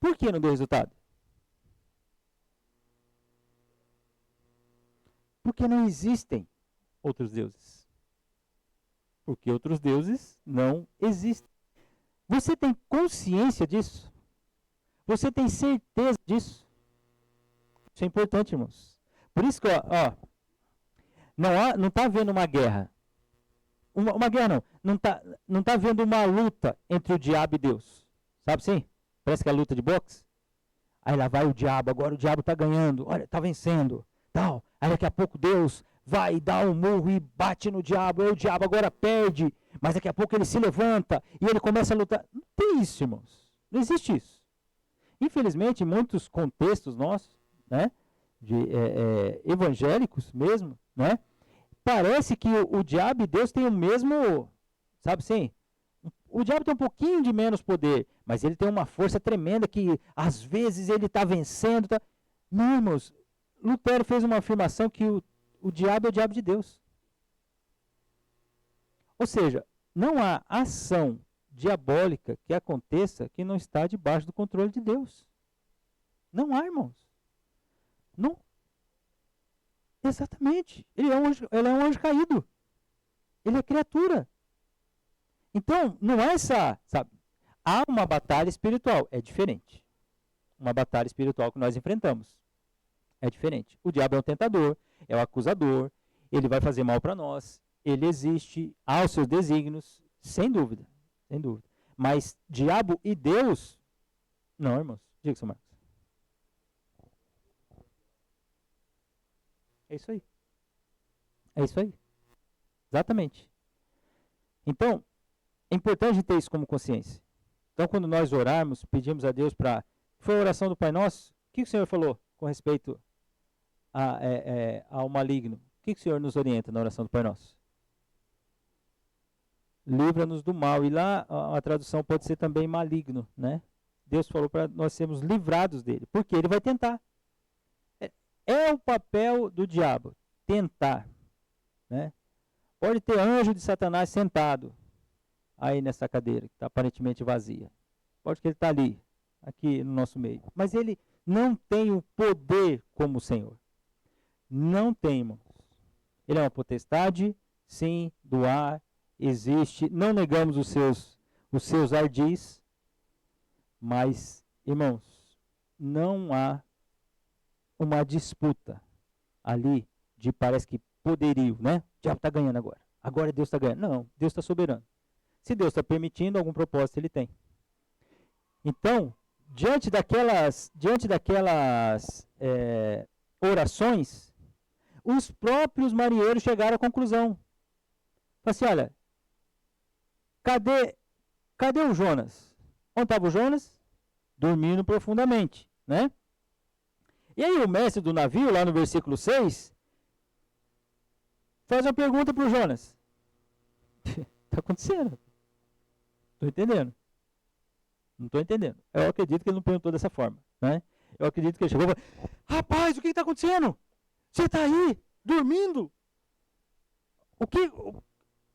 Por que não deu resultado? Porque não existem outros deuses. Porque outros deuses não existem. Você tem consciência disso? Você tem certeza disso? Isso é importante, irmãos. Por isso que, não está havendo uma guerra. Uma guerra não. Não está havendo uma luta entre o diabo e Deus. Sabe assim? Parece que é a luta de boxe. Aí lá vai o diabo, agora o diabo está ganhando, olha, está vencendo. Tal. Aí daqui a pouco Deus vai dar um murro e bate no diabo, aí o diabo agora perde, mas daqui a pouco ele se levanta e ele começa a lutar. Não tem isso, irmãos. Não existe isso. Infelizmente, em muitos contextos nossos, né, evangélicos mesmo, né, parece que o diabo e Deus têm o mesmo, sabe assim? O diabo tem um pouquinho de menos poder, mas ele tem uma força tremenda que às vezes ele está vencendo. Tá... Não, irmãos. Lutero fez uma afirmação que o diabo é o diabo de Deus. Ou seja, não há ação diabólica que aconteça que não está debaixo do controle de Deus. Não há, irmãos. Não. Exatamente. Ele é um anjo caído. Ele é criatura. Então, não é essa, sabe? Há uma batalha espiritual. É diferente. Uma batalha espiritual que nós enfrentamos. É diferente. O diabo é um tentador, é o acusador, ele vai fazer mal para nós, ele existe, há os seus desígnios, sem dúvida, sem dúvida. Mas diabo e Deus, não, irmãos. Diga, seu Marcos. É isso aí. É isso aí. Exatamente. Então, é importante ter isso como consciência. Então, quando nós orarmos, pedimos a Deus para... Foi a oração do Pai Nosso? O que o Senhor falou com respeito ao maligno? O que o Senhor nos orienta na oração do Pai Nosso? Livra-nos do mal. E lá a tradução pode ser também maligno, né? Deus falou para nós sermos livrados dele. Porque ele vai tentar. É o papel do diabo, tentar, né? Pode ter anjo de Satanás sentado aí nessa cadeira, que está aparentemente vazia. Pode que ele está ali, aqui no nosso meio. Mas ele não tem o poder como o Senhor. Não tem, irmãos. Ele é uma potestade, sim, do ar, existe. Não negamos os seus ardis. Mas, irmãos, não há uma disputa ali de parece que poderio, né? O diabo está ganhando agora. Agora Deus está ganhando. Não, Deus está soberano. Se Deus está permitindo, algum propósito ele tem. Então, diante daquelas orações, os próprios marinheiros chegaram à conclusão. Falaram assim, olha, cadê o Jonas? Onde estava o Jonas? Dormindo profundamente, né? E aí o mestre do navio, lá no versículo 6, faz uma pergunta para o Jonas. Está acontecendo? Estou entendendo. Não estou entendendo. Eu acredito que ele não perguntou dessa forma, né? Eu acredito que ele chegou e falou, rapaz, o que está acontecendo? Você está aí, dormindo?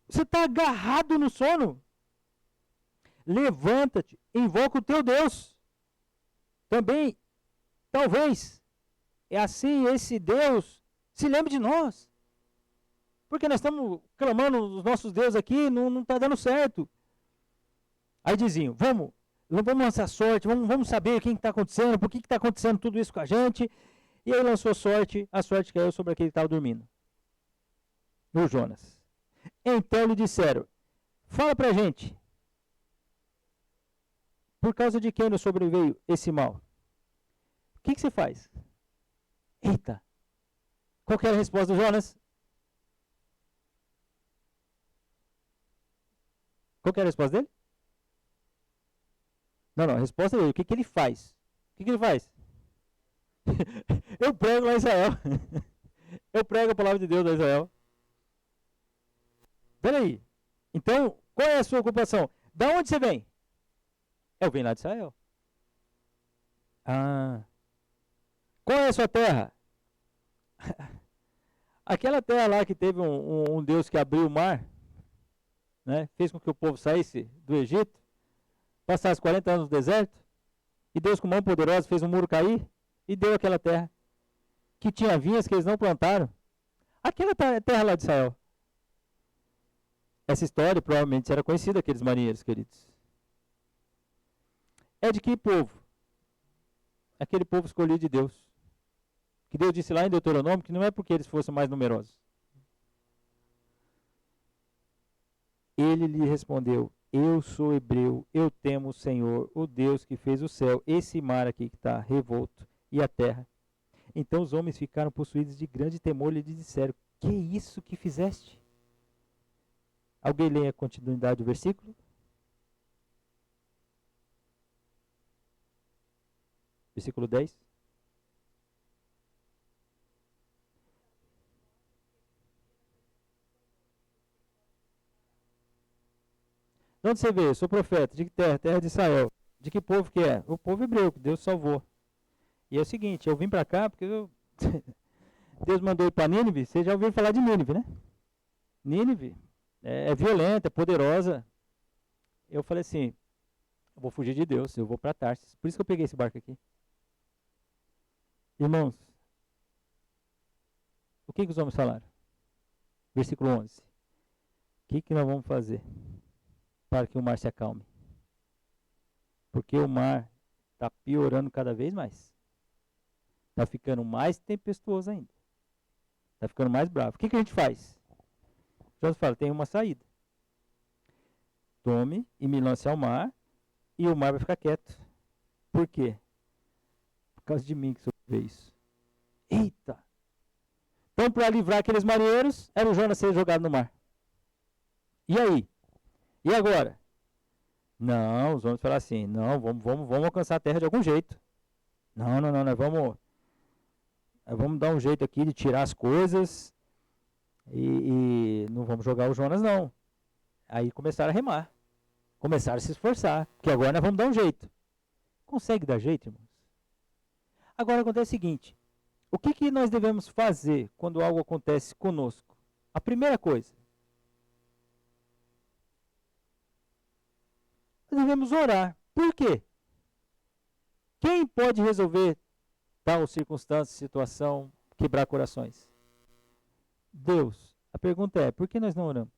Você está agarrado no sono? Levanta-te, invoca o teu Deus. Também, talvez, é assim, esse Deus se lembre de nós. Porque nós estamos clamando os nossos deuses aqui, não está dando certo. Aí diziam, vamos lançar sorte, vamos saber o que está acontecendo, por que está acontecendo tudo isso com a gente. E aí lançou sorte, a sorte caiu sobre aquele que estava dormindo. O Jonas. Então lhe disseram, fala pra gente, por causa de quem nos sobreveio esse mal? O que você faz? Eita! Qual que era a resposta do Jonas? Qual que era a resposta dele? Não, a resposta dele, o que ele faz? O que ele faz? Eu prego lá em Israel. Eu prego a palavra de Deus lá em Israel. Peraí. Então, qual é a sua ocupação? Da onde você vem? Eu venho lá de Israel. Ah. Qual é a sua terra? Aquela terra lá que teve um Deus que abriu o mar, né? Fez com que o povo saísse do Egito, passasse 40 anos no deserto, e Deus com mão poderosa fez um muro cair e deu aquela terra, que tinha vinhas que eles não plantaram. Aquela terra lá de Israel. Essa história provavelmente era conhecida daqueles marinheiros, queridos. É de que povo? Aquele povo escolhido de Deus. Que Deus disse lá em Deuteronômio que não é porque eles fossem mais numerosos. Ele lhe respondeu, eu sou hebreu, eu temo o Senhor, o Deus que fez o céu, esse mar aqui que está revolto, e a terra. Então os homens ficaram possuídos de grande temor e lhe disseram, que é isso que fizeste? Alguém lê a continuidade do versículo? Versículo 10. De onde você veio? Eu sou profeta. De que terra? Terra de Israel. De que povo que é? O povo hebreu, que Deus salvou. E é o seguinte, eu vim para cá porque Deus mandou ir para Nínive. Você já ouviu falar de Nínive, né? Nínive é violenta, é poderosa. Eu falei assim, eu vou fugir de Deus, eu vou para Tarsis. Por isso que eu peguei esse barco aqui. Irmãos, o que os homens falaram? Versículo 11. O que nós vamos fazer para que o mar se acalme? Porque o mar está piorando cada vez mais. Está ficando mais tempestuoso ainda. Está ficando mais bravo. O que a gente faz? Jonas fala, tem uma saída. Tome e me lance ao mar e o mar vai ficar quieto. Por quê? Por causa de mim que o Senhor fez isso. Eita! Então, para livrar aqueles marinheiros, era o Jonas ser jogado no mar. E aí? E agora? Não, os homens falaram assim, não, vamos alcançar a terra de algum jeito. Não, nós vamos dar um jeito aqui de tirar as coisas e não vamos jogar o Jonas, não. Aí começaram a remar, começaram a se esforçar, porque agora nós vamos dar um jeito. Consegue dar jeito, irmãos? Agora acontece o seguinte, o que nós devemos fazer quando algo acontece conosco? A primeira coisa, nós devemos orar. Por quê? Quem pode resolver tal circunstância, situação, quebrar corações? Deus. A pergunta é, por que nós não oramos?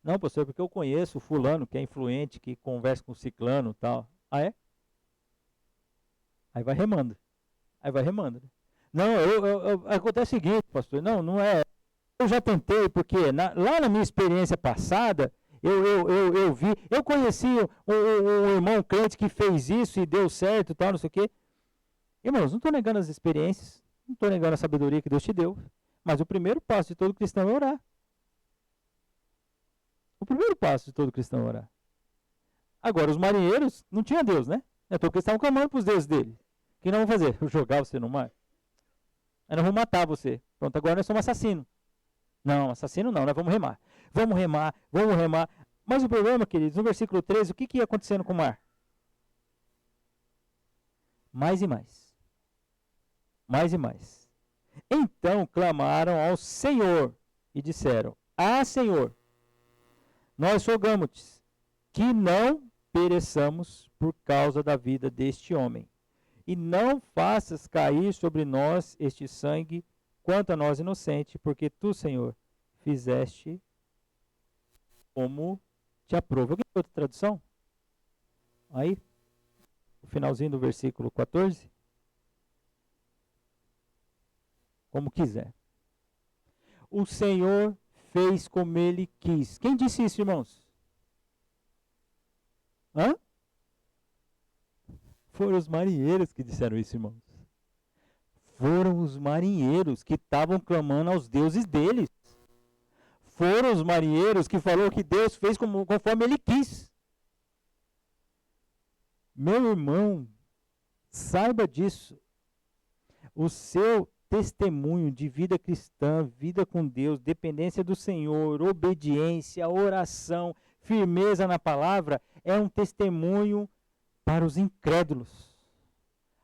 Não, pastor, porque eu conheço o fulano que é influente, que conversa com o ciclano e tal. Ah, é? Aí vai remando. Não, acontece o seguinte, pastor, não é. Eu já tentei, porque lá na minha experiência passada, eu vi, eu conheci um irmão crente que fez isso e deu certo e tal, não sei o quê. Irmãos, não estou negando as experiências, não estou negando a sabedoria que Deus te deu, mas o primeiro passo de todo cristão é orar. O primeiro passo de todo cristão é orar. Agora, os marinheiros não tinham Deus, né? É porque eles estavam clamando para os deuses dele. O que nós vamos fazer? Jogar você no mar? Aí nós vamos matar você. Pronto, agora nós somos assassinos. Não, assassino não, nós vamos remar. Vamos remar. Mas o problema, queridos, no versículo 13, o que ia acontecendo com o mar? Mais e mais. Mais e mais. Então clamaram ao Senhor e disseram, Ah, Senhor, nós rogamos-te que não pereçamos por causa da vida deste homem, e não faças cair sobre nós este sangue, quanto a nós inocentes, porque tu, Senhor, fizeste como te aprova. Alguém tem outra tradução? Aí, o finalzinho do versículo 14. Como quiser. O Senhor fez como ele quis. Quem disse isso, irmãos? Hã? Foram os marinheiros que disseram isso, irmãos. Foram os marinheiros que estavam clamando aos deuses deles. Foram os marinheiros que falaram que Deus fez conforme ele quis. Meu irmão, saiba disso. O seu testemunho de vida cristã, vida com Deus, dependência do Senhor, obediência, oração, firmeza na palavra, é um testemunho para os incrédulos.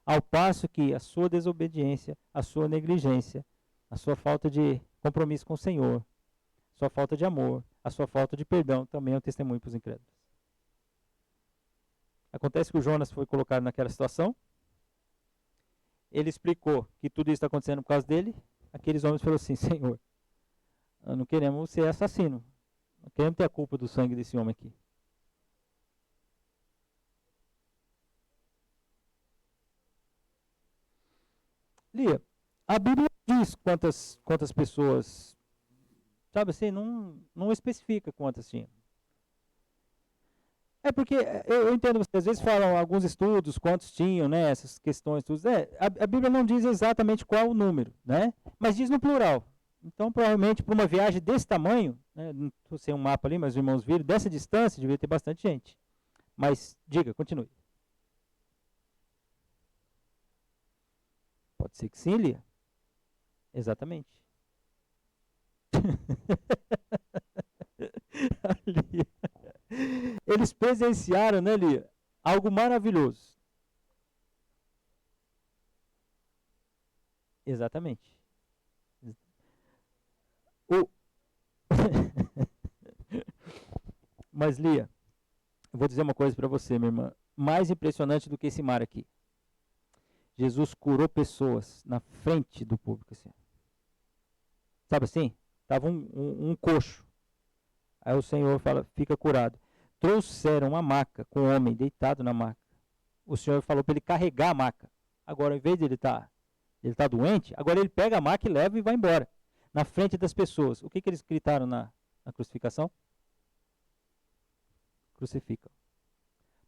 Ao passo que a sua desobediência, a sua negligência, a sua falta de compromisso com o Senhor, a sua falta de amor, a sua falta de perdão, também é um testemunho para os incrédulos. Acontece que o Jonas foi colocado naquela situação, ele explicou que tudo isso está acontecendo por causa dele, aqueles homens falaram assim, Senhor, nós não queremos ser assassino, não queremos ter a culpa do sangue desse homem aqui. Lia, a Bíblia diz quantas pessoas, sabe assim, não especifica quantas tinham. É porque eu entendo, vocês às vezes falam alguns estudos, quantos tinham, né, essas questões, tudo. A Bíblia não diz exatamente qual o número, né, mas diz no plural. Então, provavelmente, para uma viagem desse tamanho, né, não estou sem um mapa ali, mas os irmãos viram, dessa distância, devia ter bastante gente. Mas, diga, continue. Pode ser que sim, Lia. Exatamente. Lia. Eles presenciaram, né, Lia? Algo maravilhoso. Exatamente. Mas, Lia, eu vou dizer uma coisa para você, minha irmã. Mais impressionante do que esse mar aqui. Jesus curou pessoas na frente do público. Assim. Sabe assim? Estava um coxo. Aí o Senhor fala, fica curado. Trouxeram uma maca com o homem deitado na maca. O Senhor falou para ele carregar a maca. Agora, ao invés de ele tá doente, agora ele pega a maca e leva e vai embora. Na frente das pessoas. O que eles gritaram na crucificação? Crucificam.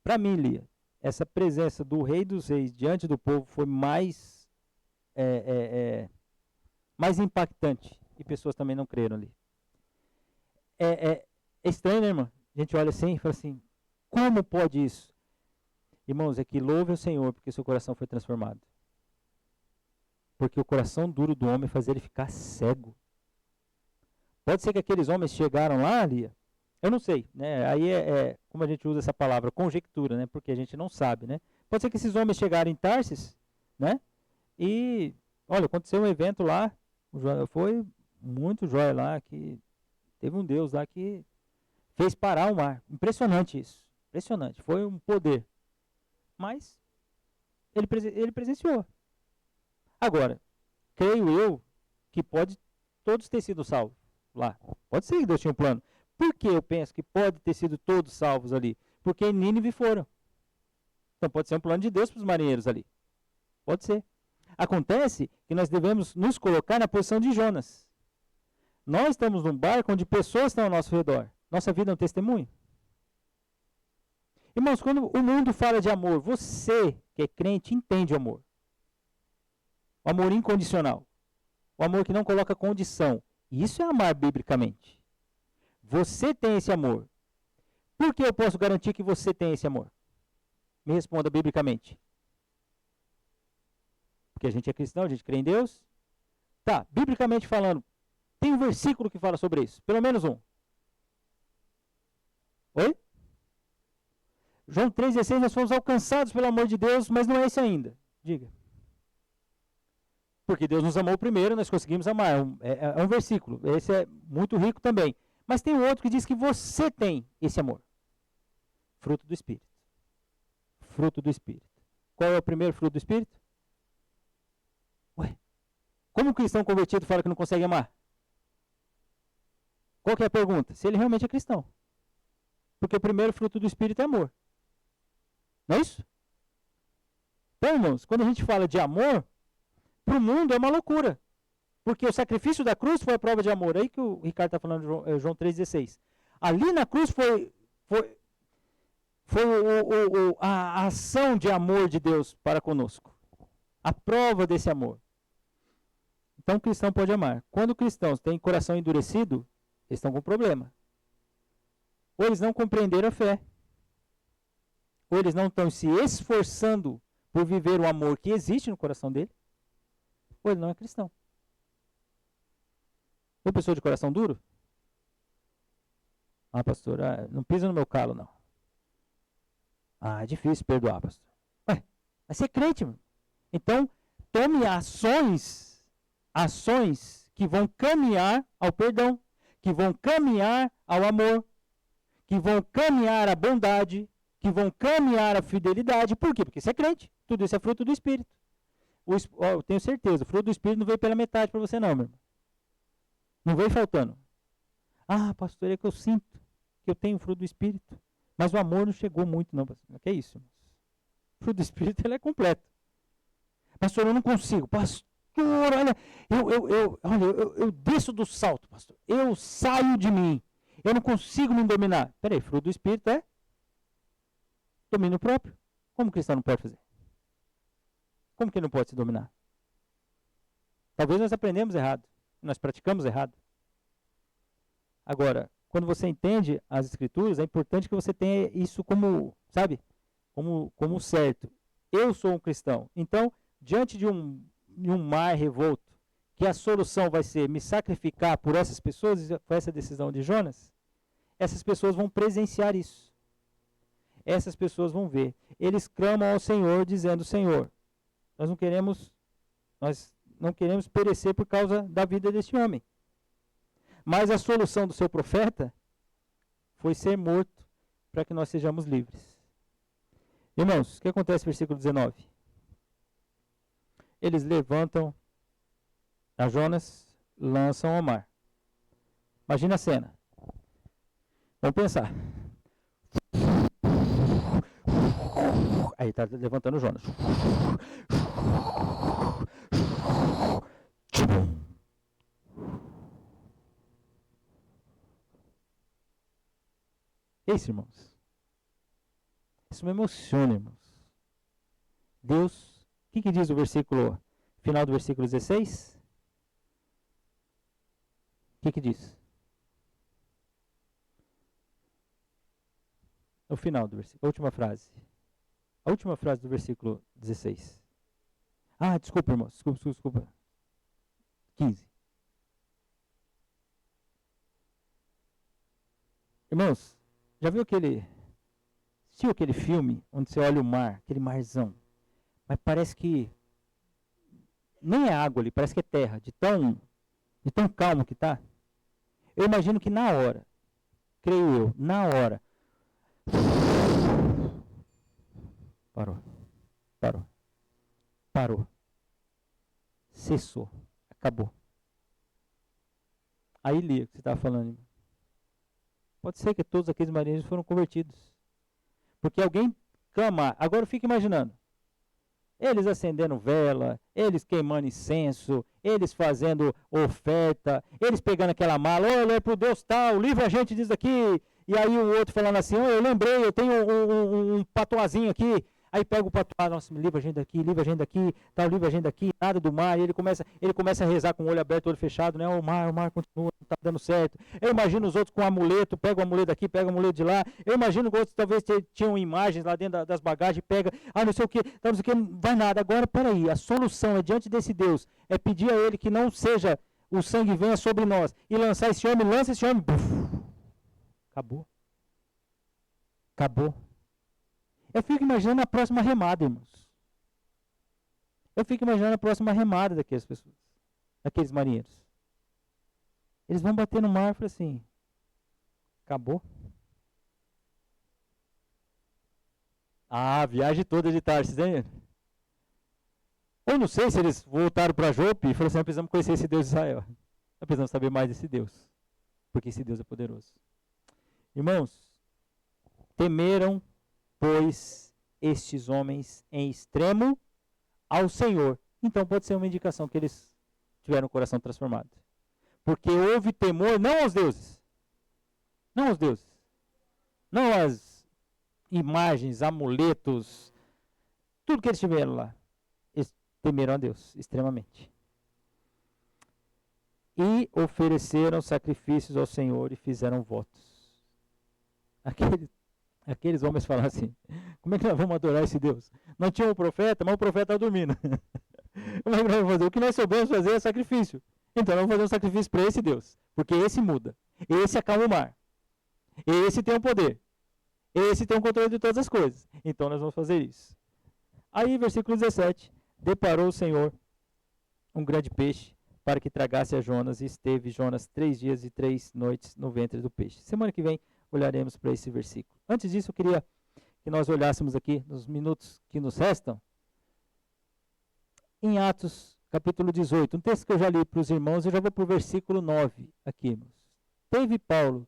Para mim, Lia, essa presença do Rei dos Reis diante do povo foi mais mais impactante. E pessoas também não creram ali. É estranho, né, irmão? A gente olha assim e fala assim, como pode isso? Irmãos, é que louve o Senhor porque seu coração foi transformado. Porque o coração duro do homem faz ele ficar cego. Pode ser que aqueles homens chegaram lá, Lia, eu não sei, né? Aí como a gente usa essa palavra, conjectura, né? Porque a gente não sabe, né? Pode ser que esses homens chegaram em Tarsis, né? E, olha, aconteceu um evento lá, foi muito jóia lá, que teve um Deus lá que fez parar o mar. Impressionante isso, impressionante, foi um poder. Mas ele presenciou. Agora, creio eu que pode todos ter sido salvos lá. Pode ser que Deus tinha um plano. Por que eu penso que pode ter sido todos salvos ali? Porque em Nínive foram. Então pode ser um plano de Deus para os marinheiros ali. Pode ser. Acontece que nós devemos nos colocar na posição de Jonas. Nós estamos num barco onde pessoas estão ao nosso redor. Nossa vida é um testemunho. Irmãos, quando o mundo fala de amor, você que é crente entende o amor. O amor incondicional. O amor que não coloca condição. Isso é amar biblicamente. Você tem esse amor. Por que eu posso garantir que você tem esse amor? Me responda biblicamente. Porque a gente é cristão, a gente crê em Deus. Tá, biblicamente falando, tem um versículo que fala sobre isso. Pelo menos um. Oi? João 3,16, nós fomos alcançados pelo amor de Deus, mas não é esse ainda. Diga. Porque Deus nos amou primeiro, nós conseguimos amar. É um versículo. Esse é muito rico também. Mas tem outro que diz que você tem esse amor. Fruto do Espírito. Fruto do Espírito. Qual é o primeiro fruto do Espírito? Ué, como um cristão convertido fala que não consegue amar? Qual que é a pergunta? Se ele realmente é cristão. Porque o primeiro fruto do Espírito é amor. Não é isso? Então, irmãos, quando a gente fala de amor, para o mundo é uma loucura. Porque o sacrifício da cruz foi a prova de amor. Aí que o Ricardo está falando, João 3,16. Ali na cruz foi a ação de amor de Deus para conosco. A prova desse amor. Então o cristão pode amar. Quando cristãos têm coração endurecido, eles estão com problema. Ou eles não compreenderam a fé. Ou eles não estão se esforçando por viver o amor que existe no coração dele. Ou ele não é cristão. Uma pessoa de coração duro? Ah, pastor, não pisa no meu calo, não. Ah, é difícil perdoar, pastor. Ué, mas você é crente, mano. Então, tome ações que vão caminhar ao perdão, que vão caminhar ao amor, que vão caminhar à bondade, que vão caminhar à fidelidade. Por quê? Porque você é crente. Tudo isso é fruto do Espírito. Eu tenho certeza, o fruto do Espírito não veio pela metade para você não, meu irmão. Não veio faltando. Ah, pastor, é que eu sinto que eu tenho o fruto do Espírito. Mas o amor não chegou muito, não, pastor. Que é isso, irmãos? O fruto do Espírito ele é completo. Pastor, eu não consigo. Pastor, olha, eu desço do salto, pastor. Eu saio de mim. Eu não consigo me dominar. Peraí, fruto do Espírito é domínio próprio. Como o cristão não pode fazer? Como que ele não pode se dominar? Talvez nós aprendemos errado. Nós praticamos errado. Agora, quando você entende as Escrituras, é importante que você tenha isso como, sabe, como certo. Eu sou um cristão. Então, diante de um mar revolto, que a solução vai ser me sacrificar por essas pessoas, foi essa decisão de Jonas, essas pessoas vão presenciar isso. Essas pessoas vão ver. Eles clamam ao Senhor, dizendo, Senhor, nós não queremos perecer por causa da vida deste homem. Mas a solução do seu profeta foi ser morto para que nós sejamos livres. Irmãos, o que acontece no versículo 19? Eles levantam a Jonas, lançam ao mar. Imagina a cena. Vamos pensar. Aí está levantando o Jonas. É isso, irmãos. Isso me emociona, irmãos. Deus, o que diz o versículo Final do versículo 16. O que diz? O final do versículo, a última frase. A última frase do versículo 16. Ah, desculpa, irmão. Desculpa. 15. Irmãos, já viu assistiu aquele filme onde você olha o mar, aquele marzão, mas parece que nem é água ali, parece que é terra, de tão calmo que tá? Eu imagino que na hora, creio eu, na hora, parou, cessou, acabou. Aí li o que você estava falando, irmão. Pode ser que todos aqueles marinheiros foram convertidos. Porque alguém clama. Agora eu fico imaginando. Eles acendendo vela, eles queimando incenso, eles fazendo oferta, eles pegando aquela mala, olha para o Deus tal, livra a gente disso aqui. E aí o outro falando assim, eu lembrei, eu tenho um patuazinho aqui. Aí pega o patuá, nossa, livra a gente daqui, tal, livra a gente daqui, nada do mar. E ele começa a rezar com o olho aberto, o olho fechado, né? O mar continua, não está dando certo. Eu imagino os outros com amuleto, pega o amuleto daqui, pega o amuleto de lá. Eu imagino que outros talvez tinham imagens lá dentro das bagagens, pega, não sei o que, não sei o que, não vai nada. Agora, peraí, a solução é diante desse Deus, é pedir a Ele que não seja o sangue venha sobre nós e lançar esse homem, lança esse homem. Buf, acabou. Eu fico imaginando a próxima remada, irmãos. Eu fico imaginando a próxima remada daquelas pessoas, daqueles marinheiros. Eles vão bater no mar e falar assim, acabou. A viagem toda de Tarsis, hein? Eu não sei se eles voltaram para Jope e falaram assim, nós precisamos conhecer esse Deus de Israel. Nós precisamos saber mais desse Deus, porque esse Deus é poderoso. Irmãos, temeram, pois, estes homens em extremo ao Senhor. Então pode ser uma indicação que eles tiveram o coração transformado. Porque houve temor não aos deuses. Não às imagens, amuletos, tudo que eles tiveram lá. Eles temeram a Deus extremamente. E ofereceram sacrifícios ao Senhor e fizeram votos. Aqueles homens falaram assim, como é que nós vamos adorar esse Deus? Não tinha um profeta, mas o profeta estava dormindo. Como é que nós vamos fazer? O que nós soubemos fazer é sacrifício. Então nós vamos fazer um sacrifício para esse Deus. Porque esse muda. Esse acalma o mar. Esse tem o poder. Esse tem o controle de todas as coisas. Então nós vamos fazer isso. Aí, versículo 17. Deparou o Senhor um grande peixe para que tragasse a Jonas. E esteve Jonas 3 dias e 3 noites no ventre do peixe. Semana que vem olharemos para esse versículo. Antes disso, eu queria que nós olhássemos aqui, nos minutos que nos restam, em Atos, capítulo 18, um texto que eu já li para os irmãos, eu já vou para o versículo 9 aqui, irmãos. Teve Paulo,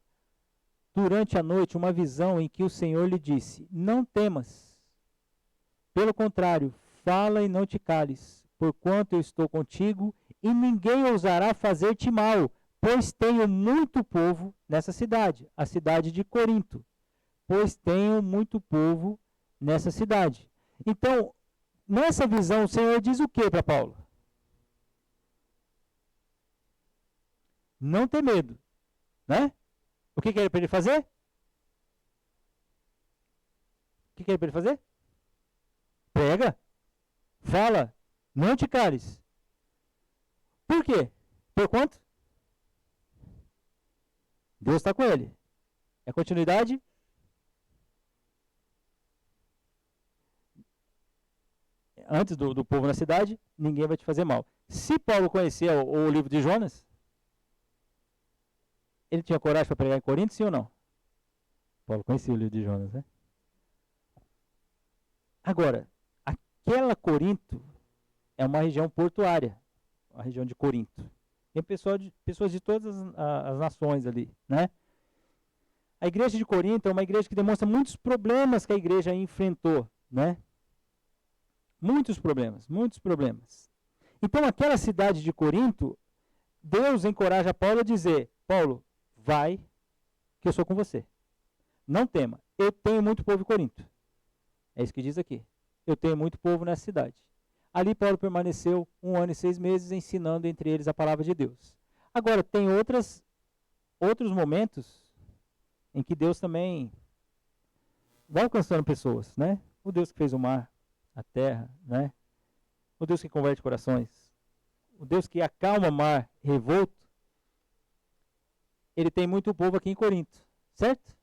durante a noite, uma visão em que o Senhor lhe disse, não temas, pelo contrário, fala e não te cales, porquanto eu estou contigo, e ninguém ousará fazer-te mal, pois tenho muito povo nessa cidade, a cidade de Corinto. Pois tenho muito povo nessa cidade. Então, nessa visão, o Senhor diz o que para Paulo? Não ter medo, né? O que é para ele fazer? O que é para ele fazer? Prega, fala, não te cales. Por quê? Por quanto? Deus está com ele. É continuidade? Antes do povo na cidade, ninguém vai te fazer mal. Se Paulo conhecia o livro de Jonas, ele tinha coragem para pregar em Corinto, sim ou não? Paulo conhecia o livro de Jonas, né? Agora, aquela Corinto é uma região portuária, a região de Corinto. Tem pessoas de todas as nações ali, né? A igreja de Corinto é uma igreja que demonstra muitos problemas que a igreja enfrentou, né? Muitos problemas. Então, aquela cidade de Corinto, Deus encoraja Paulo a dizer, Paulo, vai, que eu sou com você. Não tema, eu tenho muito povo em Corinto. É isso que diz aqui. Eu tenho muito povo nessa cidade. Ali Paulo permaneceu 1 ano e 6 meses ensinando entre eles a palavra de Deus. Agora, tem outros momentos em que Deus também vai alcançando pessoas, né? O Deus que fez o mar, a terra, né? O Deus que converte corações, o Deus que acalma o mar revolto. Ele tem muito povo aqui em Corinto, certo?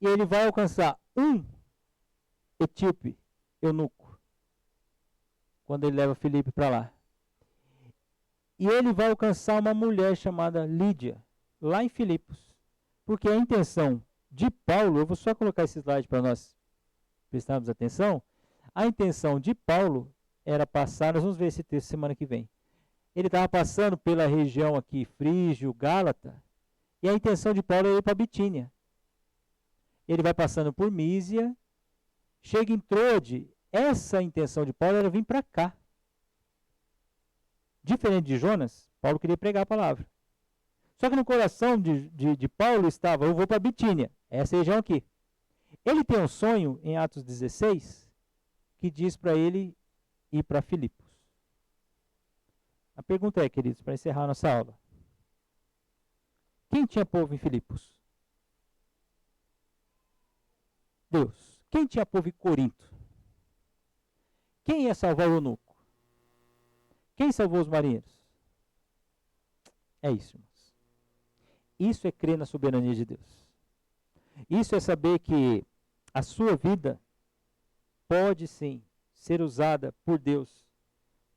E ele vai alcançar um etíope, eunuco, quando ele leva Filipe para lá. E ele vai alcançar uma mulher chamada Lídia, lá em Filipos. Porque a intenção de Paulo, eu vou só colocar esse slide para nós prestarmos atenção. A intenção de Paulo era passar, nós vamos ver esse texto semana que vem. Ele estava passando pela região aqui, Frígio, Gálata, e a intenção de Paulo era ir para Bitínia. Ele vai passando por Mísia, chega em Trode. Essa intenção de Paulo era vir para cá. Diferente de Jonas, Paulo queria pregar a palavra. Só que no coração de Paulo estava, eu vou para Bitínia, essa região aqui. Ele tem um sonho em Atos 16, que diz para ele ir para Filipos. A pergunta é, queridos, para encerrar a nossa aula. Quem tinha povo em Filipos? Deus. Quem tinha povo em Corinto? Quem ia salvar o eunuco? Quem salvou os marinheiros? É isso, irmãos. Isso é crer na soberania de Deus. Isso é saber que a sua vida pode sim ser usada por Deus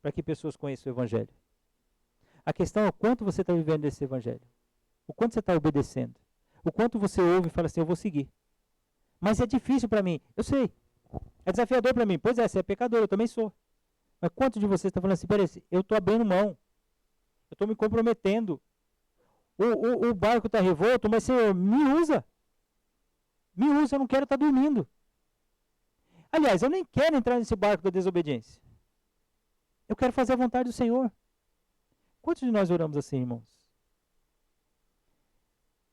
para que pessoas conheçam o Evangelho. A questão é o quanto você está vivendo esse Evangelho. O quanto você está obedecendo. O quanto você ouve e fala assim, eu vou seguir. Mas é difícil para mim. Eu sei. É desafiador para mim. Pois é, você é pecador, eu também sou. Mas quantos de vocês estão falando assim, peraí, eu estou abrindo mão. Eu estou me comprometendo. O barco está revolto, mas Senhor, me usa. Me usa, eu não quero estar dormindo. Aliás, eu nem quero entrar nesse barco da desobediência. Eu quero fazer a vontade do Senhor. Quantos de nós oramos assim, irmãos?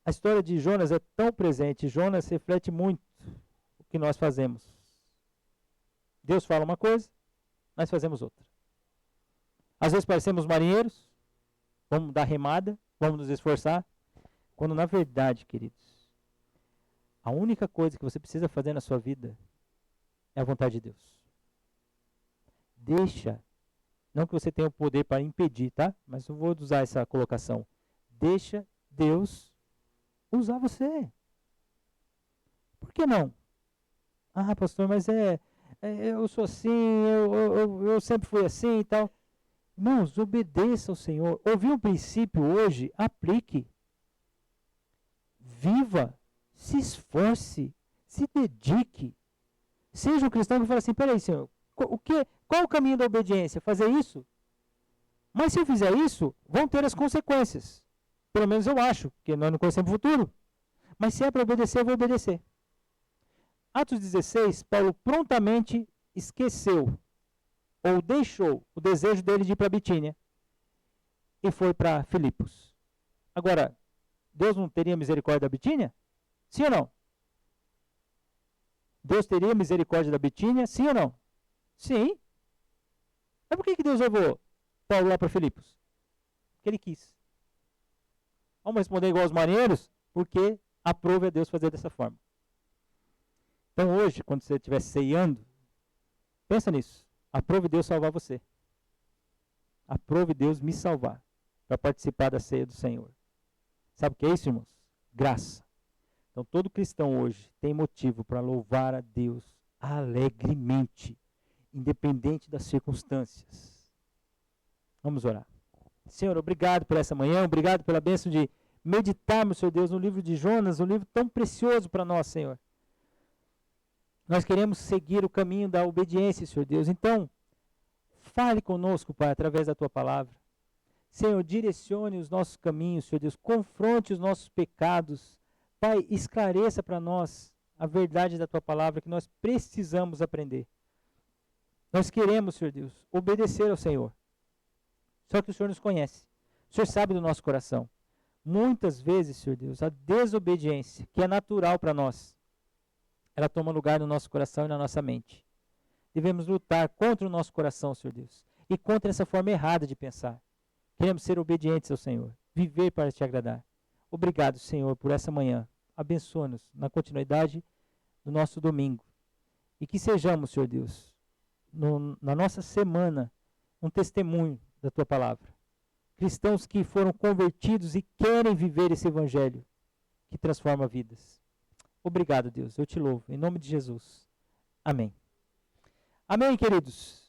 A história de Jonas é tão presente. Jonas reflete muito o que nós fazemos. Deus fala uma coisa, nós fazemos outra. Às vezes parecemos marinheiros, vamos dar remada, vamos nos esforçar, quando na verdade, queridos, a única coisa que você precisa fazer na sua vida é a vontade de Deus. Deixa, não que você tenha o poder para impedir, tá? Mas eu vou usar essa colocação. Deixa Deus usar você. Por que não? Ah, pastor, mas eu sou assim, eu sempre fui assim e tal. Irmãos, obedeça ao Senhor. Ouviu um princípio hoje? Aplique. Viva. Se esforce. Se dedique. Seja um cristão que fala assim, peraí, Senhor, qual o caminho da obediência? Fazer isso? Mas se eu fizer isso, vão ter as consequências. Pelo menos eu acho, porque nós não conhecemos o futuro. Mas se é para obedecer, eu vou obedecer. Atos 16, Paulo prontamente esqueceu, ou deixou o desejo dele de ir para Bitínia, e foi para Filipos. Agora, Deus não teria misericórdia da Bitínia? Sim ou não? Deus teria misericórdia da Bitínia? Sim ou não? Sim. Mas por que Deus levou Paulo lá para Filipos? Porque ele quis. Vamos responder igual aos marinheiros? Porque aprove a Deus fazer dessa forma. Então hoje, quando você estiver ceando, pensa nisso. Aprove Deus salvar você. Aprove Deus me salvar para participar da ceia do Senhor. Sabe o que é isso, irmãos? Graça. Então todo cristão hoje tem motivo para louvar a Deus alegremente, independente das circunstâncias. Vamos orar. Senhor, obrigado por essa manhã, obrigado pela bênção de meditarmos, Senhor Deus, no livro de Jonas, um livro tão precioso para nós, Senhor. Nós queremos seguir o caminho da obediência, Senhor Deus. Então, fale conosco, Pai, através da Tua palavra. Senhor, direcione os nossos caminhos, Senhor Deus. Confronte os nossos pecados. Pai, esclareça para nós a verdade da Tua palavra que nós precisamos aprender. Nós queremos, Senhor Deus, obedecer ao Senhor. Só que o Senhor nos conhece. O Senhor sabe do nosso coração. Muitas vezes, Senhor Deus, a desobediência, que é natural para nós, ela toma lugar no nosso coração e na nossa mente. devemos lutar contra o nosso coração, Senhor Deus, e contra essa forma errada de pensar. Queremos ser obedientes ao Senhor, viver para te agradar. Obrigado, Senhor, por essa manhã. Abençoa-nos na continuidade do nosso domingo. E que sejamos, Senhor Deus, na nossa semana, um testemunho da Tua palavra. Cristãos que foram convertidos e querem viver esse evangelho que transforma vidas. Obrigado, Deus. Eu te louvo. Em nome de Jesus. Amém. Amém, queridos.